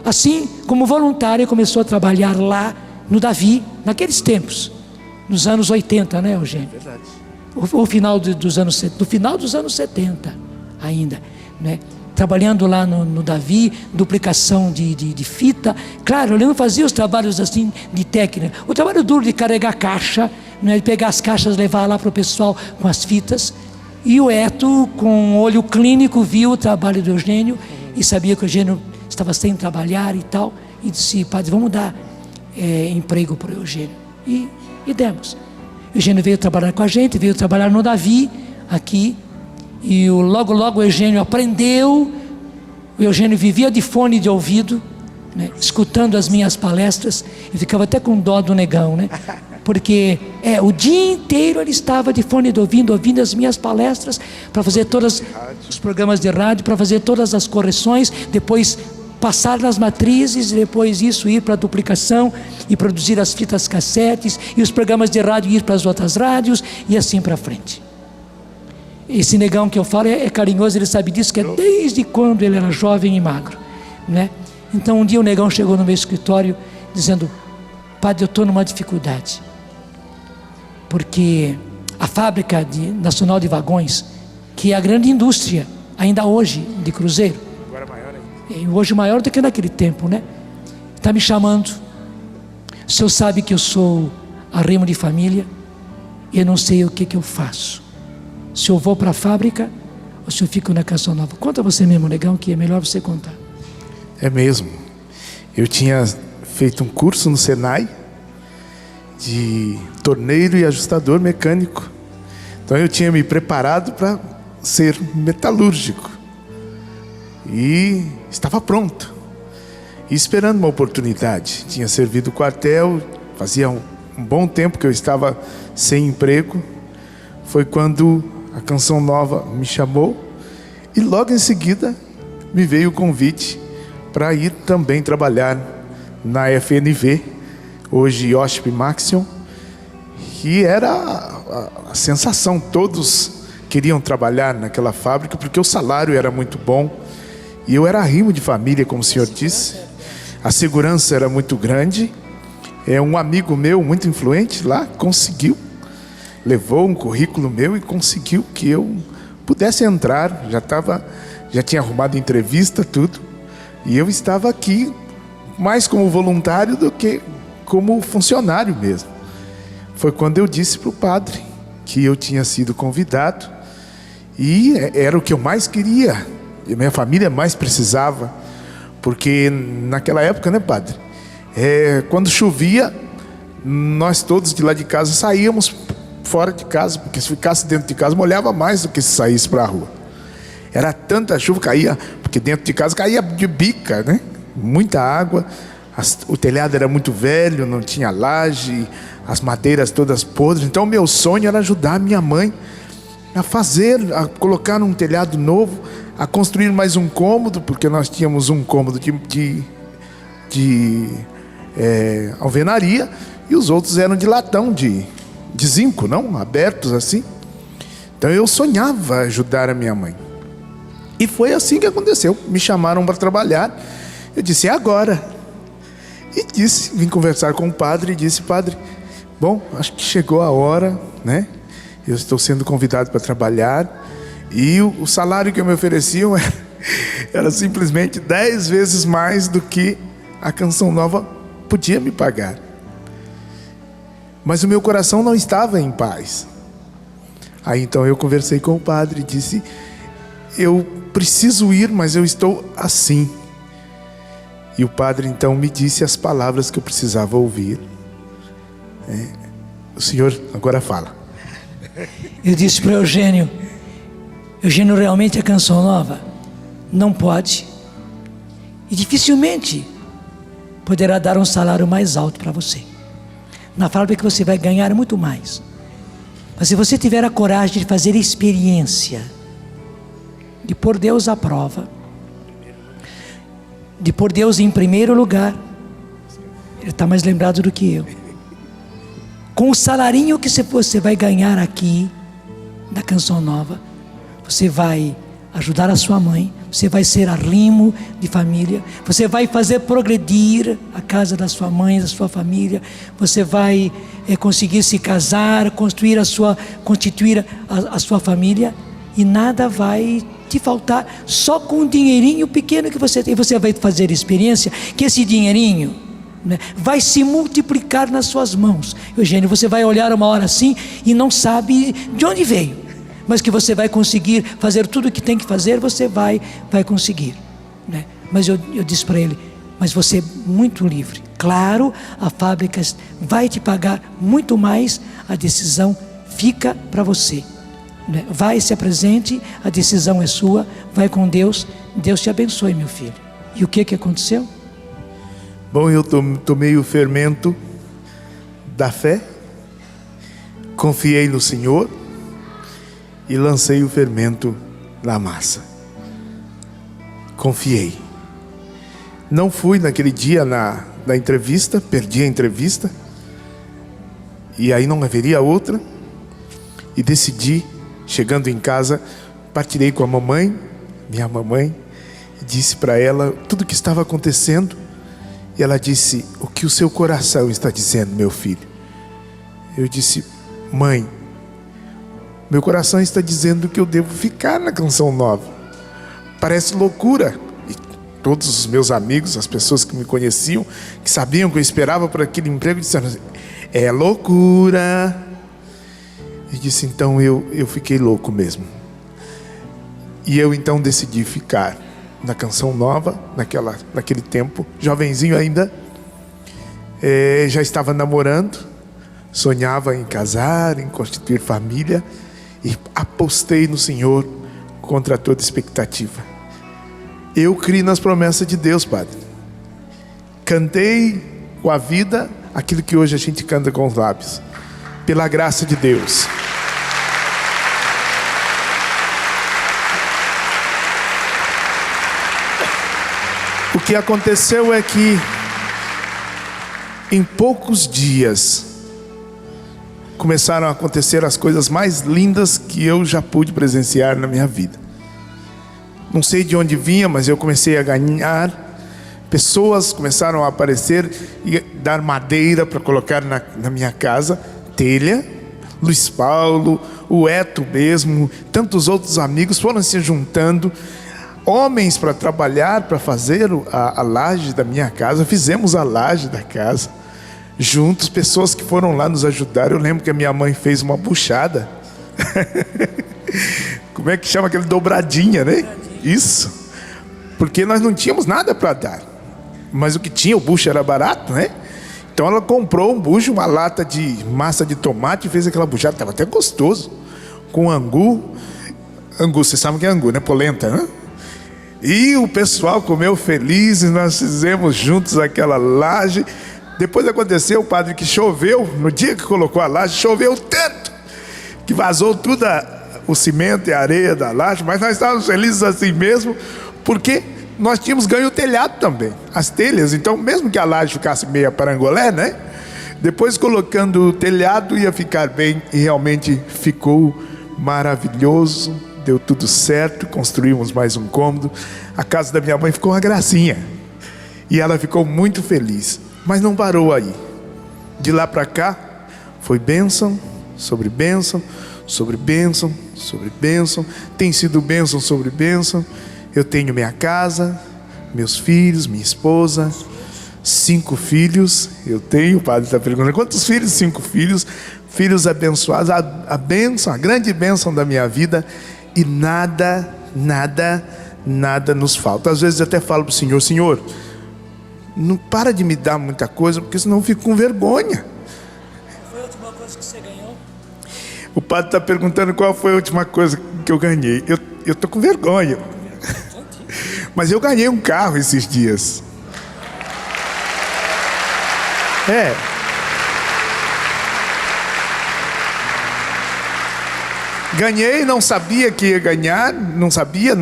assim como voluntário, começou a trabalhar lá no Davi, naqueles tempos, nos anos 80, né, Eugênio? Verdade. No final dos anos 70 ainda, né? Trabalhando lá no Davi, duplicação de fita. Claro, ele não fazia os trabalhos assim de técnica. O trabalho duro de carregar caixa, né, de pegar as caixas, levar lá para o pessoal com as fitas, E o Eto, com olho clínico, viu o trabalho do Eugênio e sabia que o Eugênio estava sem trabalhar e tal, e disse: padre, vamos dar emprego para o Eugênio. E demos. O Eugênio veio trabalhar com a gente, veio trabalhar no Davi, aqui, e logo o Eugênio aprendeu. O Eugênio vivia de fone de ouvido, né, escutando as minhas palestras, e ficava até com dó do negão, né? Porque o dia inteiro ele estava de fone de ouvido, ouvindo as minhas palestras, para fazer todos os programas de rádio, para fazer todas as correções, depois passar nas matrizes, e depois isso ir para a duplicação, e produzir as fitas cassetes, e os programas de rádio ir para as outras rádios, e assim para frente. Esse negão que eu falo é carinhoso, ele sabe disso, que é desde quando ele era jovem e magro, né? Então um dia o negão chegou no meu escritório, dizendo: padre, eu estou numa dificuldade, porque a fábrica nacional de vagões, que é a grande indústria, ainda hoje, de cruzeiro, Agora maior ainda. hoje maior do que naquele tempo, né? Está me chamando. O senhor sabe que eu sou arrimo de família, e eu não sei o que eu faço. Se eu vou para a fábrica, ou se eu fico na Canção Nova. Conta você mesmo, negão, que é melhor você contar. É mesmo. Eu tinha feito um curso no Senai de torneiro e ajustador mecânico. Então eu tinha me preparado para ser metalúrgico. E estava pronto. E esperando uma oportunidade. Tinha servido o quartel, fazia um bom tempo que eu estava sem emprego. Foi quando a Canção Nova me chamou, e logo em seguida me veio o convite para ir também trabalhar na FNV, hoje OSP Maxion, que era a sensação. Todos queriam trabalhar naquela fábrica porque o salário era muito bom, e eu era arrimo de família, como o senhor disse. A segurança era muito grande. Um amigo meu muito influente lá levou um currículo meu e conseguiu que eu pudesse entrar. Já tinha arrumado entrevista, tudo, e eu estava aqui mais como voluntário do que como funcionário mesmo. Foi quando eu disse para o padre que eu tinha sido convidado, e era o que eu mais queria, e minha família mais precisava, porque naquela época, né, padre, quando chovia, nós todos de lá de casa saíamos fora de casa, porque se ficasse dentro de casa molhava mais do que se saísse para a rua. Era tanta chuva, caía, porque dentro de casa caía de bica, né? Muita água, o telhado era muito velho, não tinha laje, as madeiras todas podres. Então meu sonho era ajudar a minha mãe a colocar um telhado novo, a construir mais um cômodo, porque nós tínhamos um cômodo de alvenaria, e os outros eram de latão, de zinco, não? Abertos assim. Então eu sonhava ajudar a minha mãe. E foi assim que aconteceu. Me chamaram para trabalhar. Eu disse: é agora. E vim conversar com o padre e disse: padre, bom, acho que chegou a hora, né? Eu estou sendo convidado para trabalhar. E o salário que me ofereciam era simplesmente 10 vezes mais do que a Canção Nova podia me pagar. Mas o meu coração não estava em paz. Aí então eu conversei com o padre e disse: eu preciso ir, mas eu estou assim. E o padre então me disse as palavras que eu precisava ouvir. O senhor agora fala. Eu disse para Eugênio: Eugênio, realmente a Canção Nova não pode, e dificilmente poderá dar um salário mais alto para você. Na fábrica você vai ganhar muito mais. Mas se você tiver a coragem de fazer experiência, de pôr Deus à prova, de pôr Deus em primeiro lugar, Ele está mais lembrado do que eu. Com o salarinho que você vai ganhar aqui, da Canção Nova, você vai ajudar a sua mãe, você vai ser arrimo de família, você vai fazer progredir a casa da sua mãe, da sua família, você vai conseguir se casar, constituir a sua família, e nada vai te faltar, só com um dinheirinho pequeno que você tem. Você vai fazer experiência que esse dinheirinho, né, vai se multiplicar nas suas mãos. Eugênio, você vai olhar uma hora assim e não sabe de onde veio. mas que você vai conseguir fazer tudo o que tem que fazer, você vai conseguir, né? Mas eu disse para ele, mas você é muito livre. Claro, a fábrica vai te pagar muito mais, a decisão fica para você, né? Vai, se apresente, a decisão é sua, vai com Deus, Deus te abençoe, meu filho. E o que aconteceu? Bom, eu tomei o fermento da fé, confiei no Senhor e lancei o fermento na massa. Confiei. Não fui naquele dia na entrevista, perdi a entrevista, e aí não haveria outra, e decidi, chegando em casa, partilhei com a mamãe, minha mamãe, e disse para ela tudo o que estava acontecendo, e ela disse, o que o seu coração está dizendo, meu filho? Eu disse, mãe, meu coração está dizendo que eu devo ficar na Canção Nova. Parece loucura. E todos os meus amigos, as pessoas que me conheciam, que sabiam que eu esperava por aquele emprego, disseram, é loucura. E disse, então eu fiquei louco mesmo. E eu então decidi ficar na Canção Nova, naquele tempo, jovenzinho ainda, já estava namorando, sonhava em casar, em constituir família, e apostei no Senhor contra toda expectativa. Eu criei nas promessas de Deus, Padre. Cantei com a vida aquilo que hoje a gente canta com os lábios, pela graça de Deus. O que aconteceu é que em poucos dias começaram a acontecer as coisas mais lindas que eu já pude presenciar na minha vida. Não sei de onde vinha, mas eu comecei a ganhar. Pessoas começaram a aparecer e dar madeira para colocar na minha casa, telha. Luiz Paulo, o Eto mesmo, tantos outros amigos foram se juntando. Homens para trabalhar, para fazer a laje da minha casa. Fizemos a laje da casa juntos, pessoas que foram lá nos ajudar. Eu lembro que a minha mãe fez uma buchada. Como é que chama aquele dobradinha, né? Isso. Porque nós não tínhamos nada para dar, mas o que tinha, o bucho era barato, né? Então ela comprou um bucho, uma lata de massa de tomate e fez aquela buchada. Estava até gostoso, com angu. Angu, vocês sabem que é angu, né? Polenta, né? E o pessoal comeu feliz, e nós fizemos juntos aquela laje. Depois aconteceu, Padre, que choveu. No dia que colocou a laje, choveu tanto que vazou tudo o cimento e a areia da laje. Mas nós estávamos felizes assim mesmo, porque nós tínhamos ganho o telhado também, as telhas. Então mesmo que a laje ficasse meia parangolé, né? Depois colocando o telhado ia ficar bem. E realmente ficou maravilhoso. Deu tudo certo, construímos mais um cômodo. A casa da minha mãe ficou uma gracinha, e ela ficou muito feliz. Mas não parou aí. De lá para cá, foi bênção, sobre bênção, sobre bênção, sobre bênção. Tem sido bênção sobre bênção. Eu tenho minha casa, meus filhos, minha esposa, 5 filhos. Eu tenho, o Padre está perguntando, quantos filhos? 5 filhos. Filhos abençoados, a bênção, a grande bênção da minha vida. E nada nos falta. Às vezes eu até falo para o Senhor, Senhor, não para de me dar muita coisa, porque senão eu fico com vergonha. Qual foi a última coisa que você ganhou? O Padre está perguntando qual foi a última coisa que eu ganhei. Eu estou com vergonha. Mas eu ganhei um carro esses dias. Ganhei, não sabia que ia ganhar, não sabia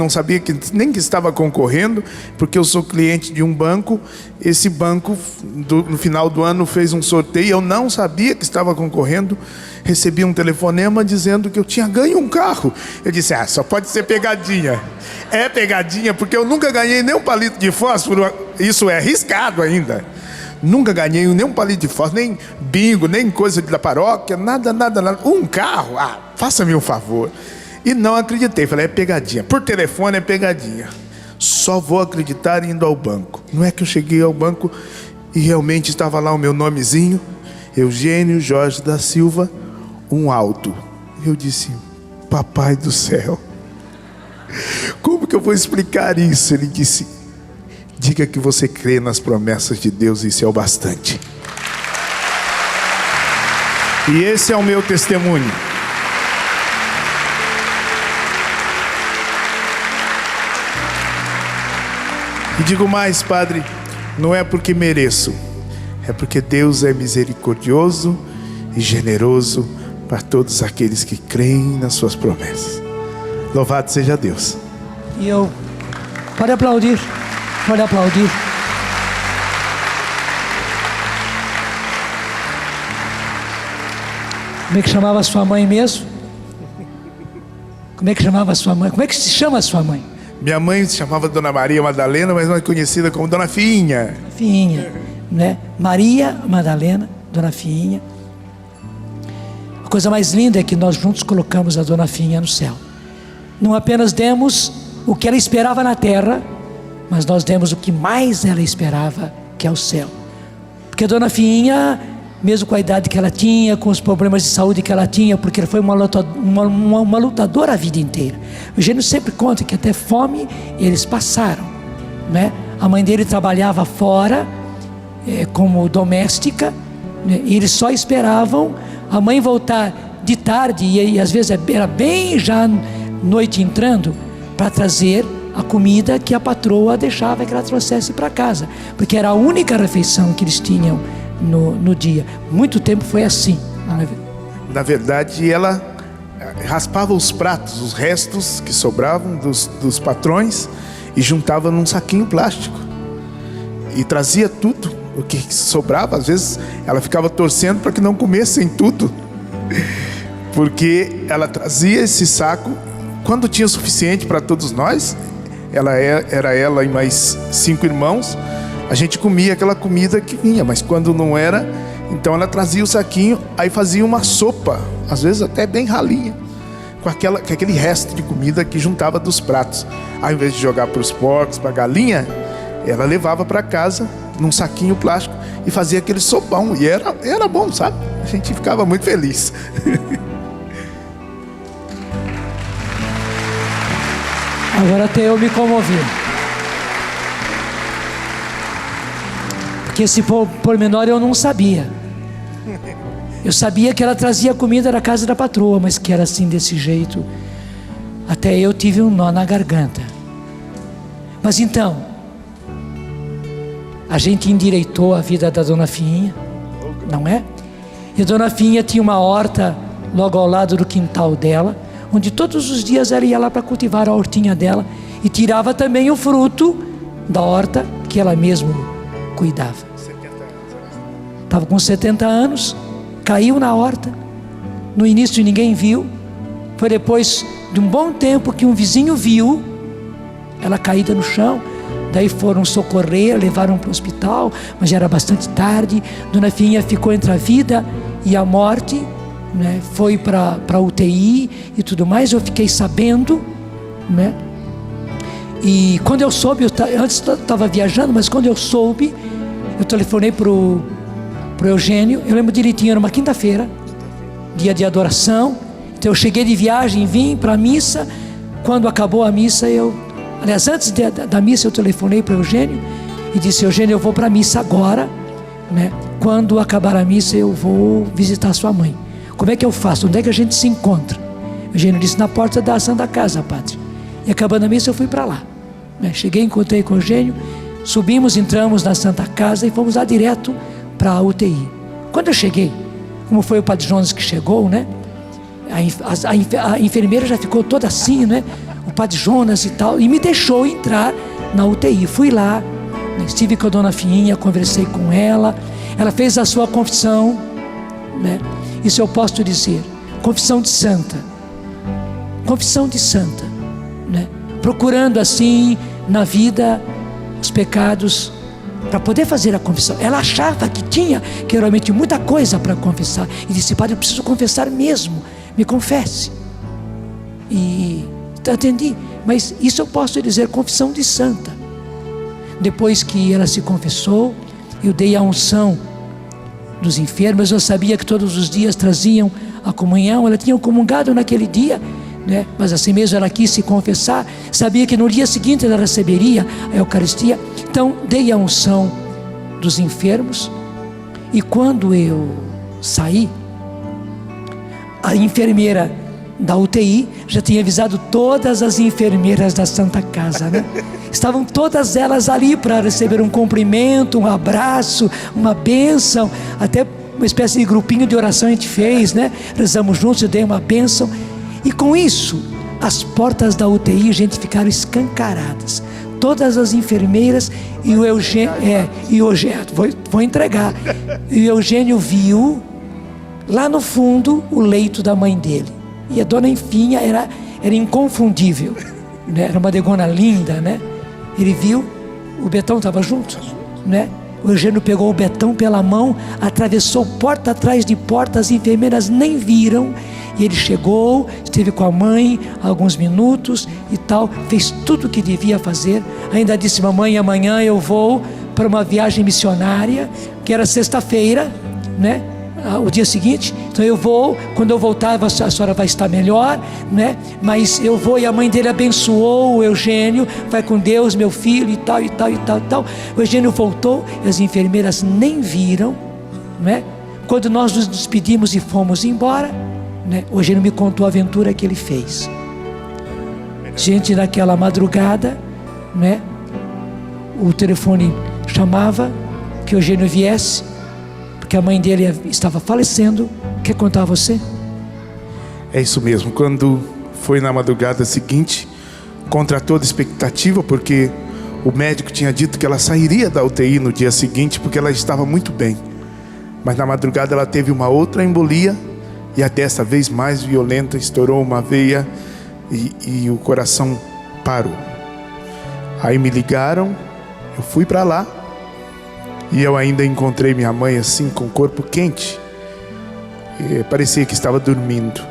nem que estava concorrendo, porque eu sou cliente de um banco. Esse banco, no final do ano, fez um sorteio, eu não sabia que estava concorrendo. Recebi um telefonema dizendo que eu tinha ganho um carro. Eu disse, só pode ser pegadinha. É pegadinha, porque eu nunca ganhei nem um palito de fósforo, isso é arriscado ainda. Nunca ganhei nem um palito de fósforo, nem bingo, nem coisa da paróquia, nada. Um carro, faça-me um favor. E não acreditei, falei, é pegadinha. Por telefone é pegadinha. Só vou acreditar indo ao banco. Não é que eu cheguei ao banco e realmente estava lá o meu nomezinho, Eugênio Jorge da Silva, um alto. Eu disse, papai do céu, como que eu vou explicar isso? Ele disse: diga que você crê nas promessas de Deus, isso é o bastante. E esse é o meu testemunho. E digo mais, Padre, não é porque mereço, é porque Deus é misericordioso e generoso para todos aqueles que creem nas suas promessas. Louvado seja Deus. E eu, pode aplaudir, pode aplaudir. Como é que chamava a sua mãe mesmo? Como é que chamava a sua mãe? Como é que se chama a sua mãe? Minha mãe se chamava Dona Maria Madalena, mas não é conhecida como Dona Fiinha. Fiinha, né? Maria Madalena, Dona Fiinha. A coisa mais linda é que nós juntos colocamos a Dona Fiinha no céu. Não apenas demos o que ela esperava na terra, mas nós demos o que mais ela esperava, que é o céu. Porque a Dona Fiinha, mesmo com a idade que ela tinha, com os problemas de saúde que ela tinha, porque ela foi uma lutadora a vida inteira. O Eugênio sempre conta que até fome eles passaram, né? A mãe dele trabalhava fora, como doméstica, né? E eles só esperavam a mãe voltar de tarde, e às vezes era bem já noite entrando, para trazer a comida que a patroa deixava que ela trouxesse para casa, porque era a única refeição que eles tinham no dia. Muito tempo foi assim. Na verdade, ela raspava os pratos, os restos que sobravam dos patrões, e juntava num saquinho plástico e trazia tudo o que sobrava. Às vezes ela ficava torcendo para que não comessem tudo, porque ela trazia esse saco. Quando tinha o suficiente para todos nós, era ela e mais 5 irmãos, a gente comia aquela comida que vinha. Mas quando não era, então ela trazia o saquinho, aí fazia uma sopa, às vezes até bem ralinha, com aquele resto de comida que juntava dos pratos. Ao invés de jogar para os porcos, para a galinha, ela levava para casa num saquinho plástico e fazia aquele sopão. E era bom, sabe? A gente ficava muito feliz. Agora até eu me comovi, porque esse pormenor eu não sabia. Eu sabia que ela trazia comida da casa da patroa, mas que era assim, desse jeito, até eu tive um nó na garganta. Mas então, a gente endireitou a vida da Dona Fiinha, não é? E a Dona Fiinha tinha uma horta logo ao lado do quintal dela, onde todos os dias ela ia lá para cultivar a hortinha dela e tirava também o fruto da horta que ela mesma cuidava. Estava com 70 anos, caiu na horta. No início ninguém viu, foi depois de um bom tempo que um vizinho viu ela caída no chão. Daí foram socorrer, levaram para o hospital, mas já era bastante tarde. Dona Fiinha ficou entre a vida e a morte, né? Foi para a UTI e tudo mais. Eu fiquei sabendo, né? E quando eu soube, antes eu estava viajando, mas quando eu soube, eu telefonei pro Eugênio. Eu lembro direitinho, era uma quinta-feira, dia de adoração. Então eu cheguei de viagem, vim para a missa. Quando acabou a missa, aliás, antes da missa, eu telefonei para o Eugênio e disse: Eugênio, eu vou para a missa agora, né? Quando acabar a missa, eu vou visitar sua mãe. Como é que eu faço? Onde é que a gente se encontra? O Eugênio disse: na porta da Santa Casa, padre. E acabando a missa, eu fui para lá, né? Cheguei, encontrei com o Eugênio, subimos, entramos na Santa Casa e fomos lá direto para a UTI. Quando eu cheguei, como foi o padre Jonas que chegou, né? A enfermeira já ficou toda assim, né? O padre Jonas e tal, e me deixou entrar na UTI. Fui lá, né? Estive com a Dona Fiinha, conversei com ela. Ela fez a sua confissão, né? Isso eu posso dizer, confissão de santa, né? Procurando assim na vida os pecados para poder fazer a confissão. Ela achava que tinha realmente muita coisa para confessar e disse: padre, eu preciso confessar mesmo, me confesse. E atendi, mas isso eu posso dizer, confissão de santa. Depois que ela se confessou, eu dei a unção dos enfermos. Eu sabia que todos os dias traziam a comunhão. Ela tinha comungado naquele dia né? Mas assim mesmo ela quis se confessar, sabia que no dia seguinte ela receberia a Eucaristia. Então dei a unção dos enfermos, e quando eu saí, a enfermeira da UTI já tinha avisado todas as enfermeiras da Santa Casa, né? Estavam todas elas ali para receber um cumprimento, um abraço, uma bênção, até uma espécie de grupinho de oração a gente fez, né? Rezamos juntos, eu dei uma bênção, e com isso as portas da UTI, gente, ficaram escancaradas. Todas as enfermeiras e o Eugênio, vou entregar. E o Eugênio viu lá no fundo o leito da mãe dele. E a dona Enfinha era inconfundível, né? Era uma negona linda, né? Ele viu, o Betão estava junto, né? O Eugênio pegou o Betão pela mão, atravessou porta atrás de porta, as enfermeiras nem viram. E ele chegou, esteve com a mãe alguns minutos e tal, fez tudo o que devia fazer. Ainda disse: mamãe, amanhã eu vou para uma viagem missionária, que era sexta-feira, né? O dia seguinte, então eu vou, quando eu voltar a senhora vai estar melhor, né? Mas eu vou. E a mãe dele abençoou o Eugênio: vai com Deus, meu filho, e tal, e tal, e tal, e tal. O Eugênio voltou e as enfermeiras nem viram, né? Quando nós nos despedimos e fomos embora, né? O Eugênio me contou a aventura que ele fez. Gente, naquela madrugada, né? O telefone chamava que o Eugênio viesse, porque a mãe dele estava falecendo. Quer contar a você? É isso mesmo. Quando foi na madrugada seguinte, contra toda expectativa, porque o médico tinha dito que ela sairia da UTI no dia seguinte, porque ela estava muito bem. Mas na madrugada ela teve uma outra embolia, e a dessa vez mais violenta, estourou uma veia e o coração parou. Aí me ligaram, eu fui para lá, e eu ainda encontrei minha mãe assim, com o corpo quente, e parecia que estava dormindo,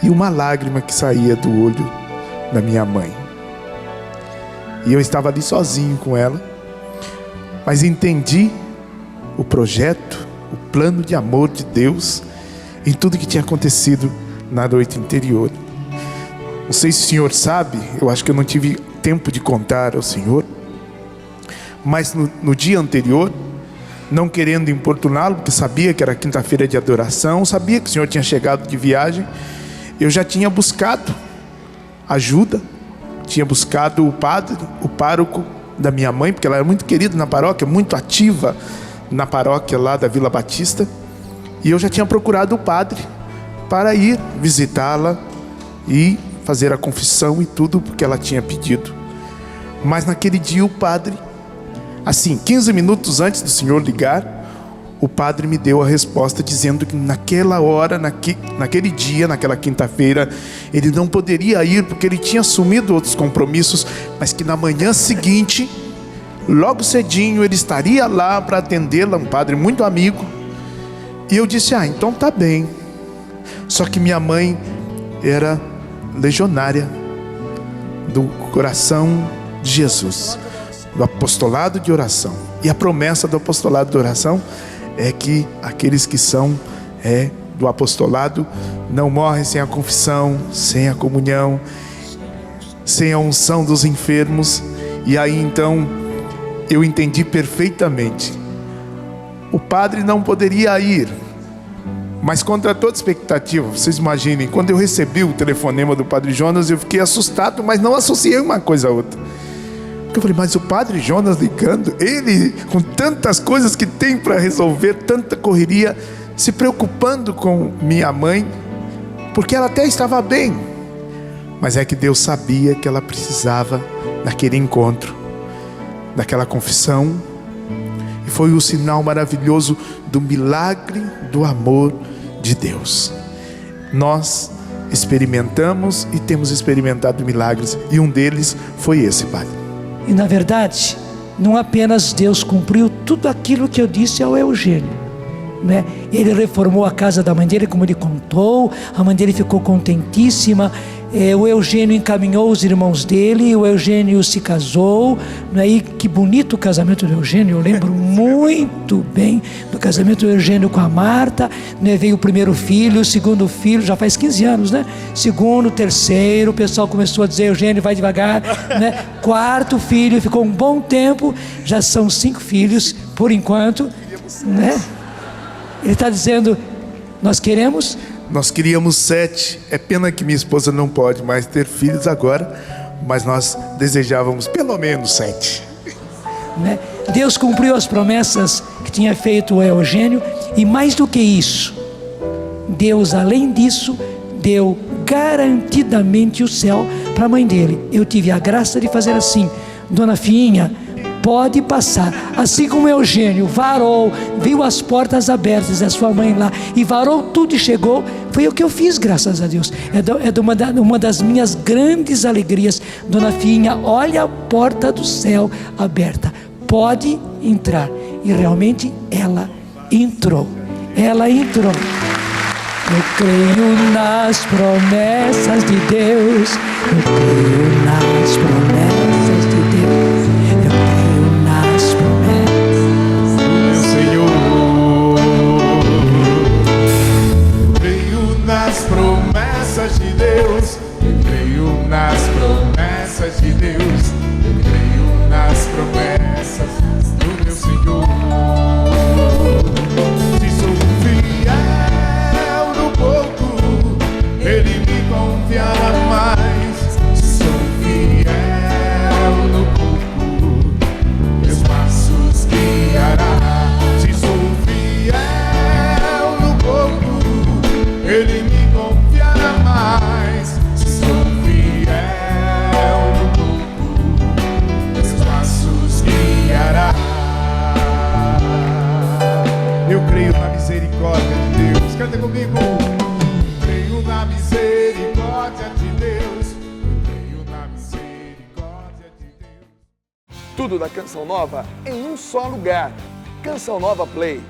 e uma lágrima que saía do olho da minha mãe. E eu estava ali sozinho com ela, mas entendi o projeto, o plano de amor de Deus em tudo que tinha acontecido na noite anterior. Não sei se o senhor sabe, eu acho que eu não tive tempo de contar ao senhor, mas no dia anterior, não querendo importuná-lo, porque sabia que era quinta-feira de adoração, sabia que o senhor tinha chegado de viagem, eu já tinha buscado ajuda, tinha buscado o padre, o pároco da minha mãe, porque ela era muito querida na paróquia, muito ativa na paróquia lá da Vila Batista, e eu já tinha procurado o padre para ir visitá-la e fazer a confissão e tudo, porque ela tinha pedido. Mas naquele dia o padre, assim, 15 minutos antes do senhor ligar, o padre me deu a resposta dizendo que naquela hora, naquele dia, naquela quinta-feira, ele não poderia ir porque ele tinha assumido outros compromissos, mas que na manhã seguinte, logo cedinho, ele estaria lá para atendê-la, um padre muito amigo. E eu disse: então tá bem. Só que minha mãe era legionária do coração de Jesus, do apostolado de oração. E a promessa do apostolado de oração é que aqueles que são do apostolado não morrem sem a confissão, sem a comunhão, sem a unção dos enfermos. E aí então eu entendi perfeitamente. O padre não poderia ir, mas contra toda expectativa. Vocês imaginem, quando eu recebi o telefonema do padre Jonas, eu fiquei assustado, mas não associei uma coisa a outra. Porque eu falei: mas o padre Jonas ligando, ele com tantas coisas que tem para resolver, tanta correria, se preocupando com minha mãe, porque ela até estava bem, mas é que Deus sabia que ela precisava daquele encontro, daquela confissão. E foi o sinal maravilhoso do milagre do amor de Deus. Nós experimentamos e temos experimentado milagres, e um deles foi esse, padre. E na verdade, não apenas Deus cumpriu tudo aquilo que eu disse ao Eugênio, né? Ele reformou a casa da mãe dele, como ele contou. A mãe dele ficou contentíssima. O Eugênio encaminhou os irmãos dele, o Eugênio se casou, não é? E que bonito o casamento do Eugênio, eu lembro muito bem do casamento do Eugênio com a Marta, né? Veio o primeiro filho, o segundo filho, já faz 15 anos, né? Segundo, terceiro, o pessoal começou a dizer, Eugênio, vai devagar, né? Quarto filho, ficou um bom tempo, já são 5 filhos, por enquanto, né? Ele está dizendo, nós queríamos 7. É pena que minha esposa não pode mais ter filhos agora, mas nós desejávamos pelo menos 7. né? Deus cumpriu as promessas que tinha feito o Eugênio, e mais do que isso, Deus, além disso, deu garantidamente o céu para a mãe dele. Eu tive a graça de fazer assim: Dona Fiinha, pode passar. Assim como Eugênio varou, viu as portas abertas da sua mãe lá, e varou tudo e chegou, foi o que eu fiz, graças a Deus. Uma das minhas grandes alegrias. Dona Fiinha, olha a porta do céu aberta, pode entrar. E realmente ela entrou. Ela entrou. Eu creio nas promessas de Deus. Eu creio nas promessas de Deus. Eu creio nas promessas do meu Senhor. Eu creio nas promessas de Deus. Eu creio nas promessas de Deus. Eu creio nas promessas do meu Senhor. Se sou fiel no pouco, Ele me confiará mais. Se sou fiel no pouco, meus passos guiará. Se sou fiel no pouco, Ele me confiará mais. Se sou fiel no pouco, meus passos guiará. Eu creio na misericórdia de Deus. Canta comigo. Creio na misericórdia de Deus. Creio na misericórdia de Deus. Tudo da Canção Nova em um só lugar. Canção Nova Play.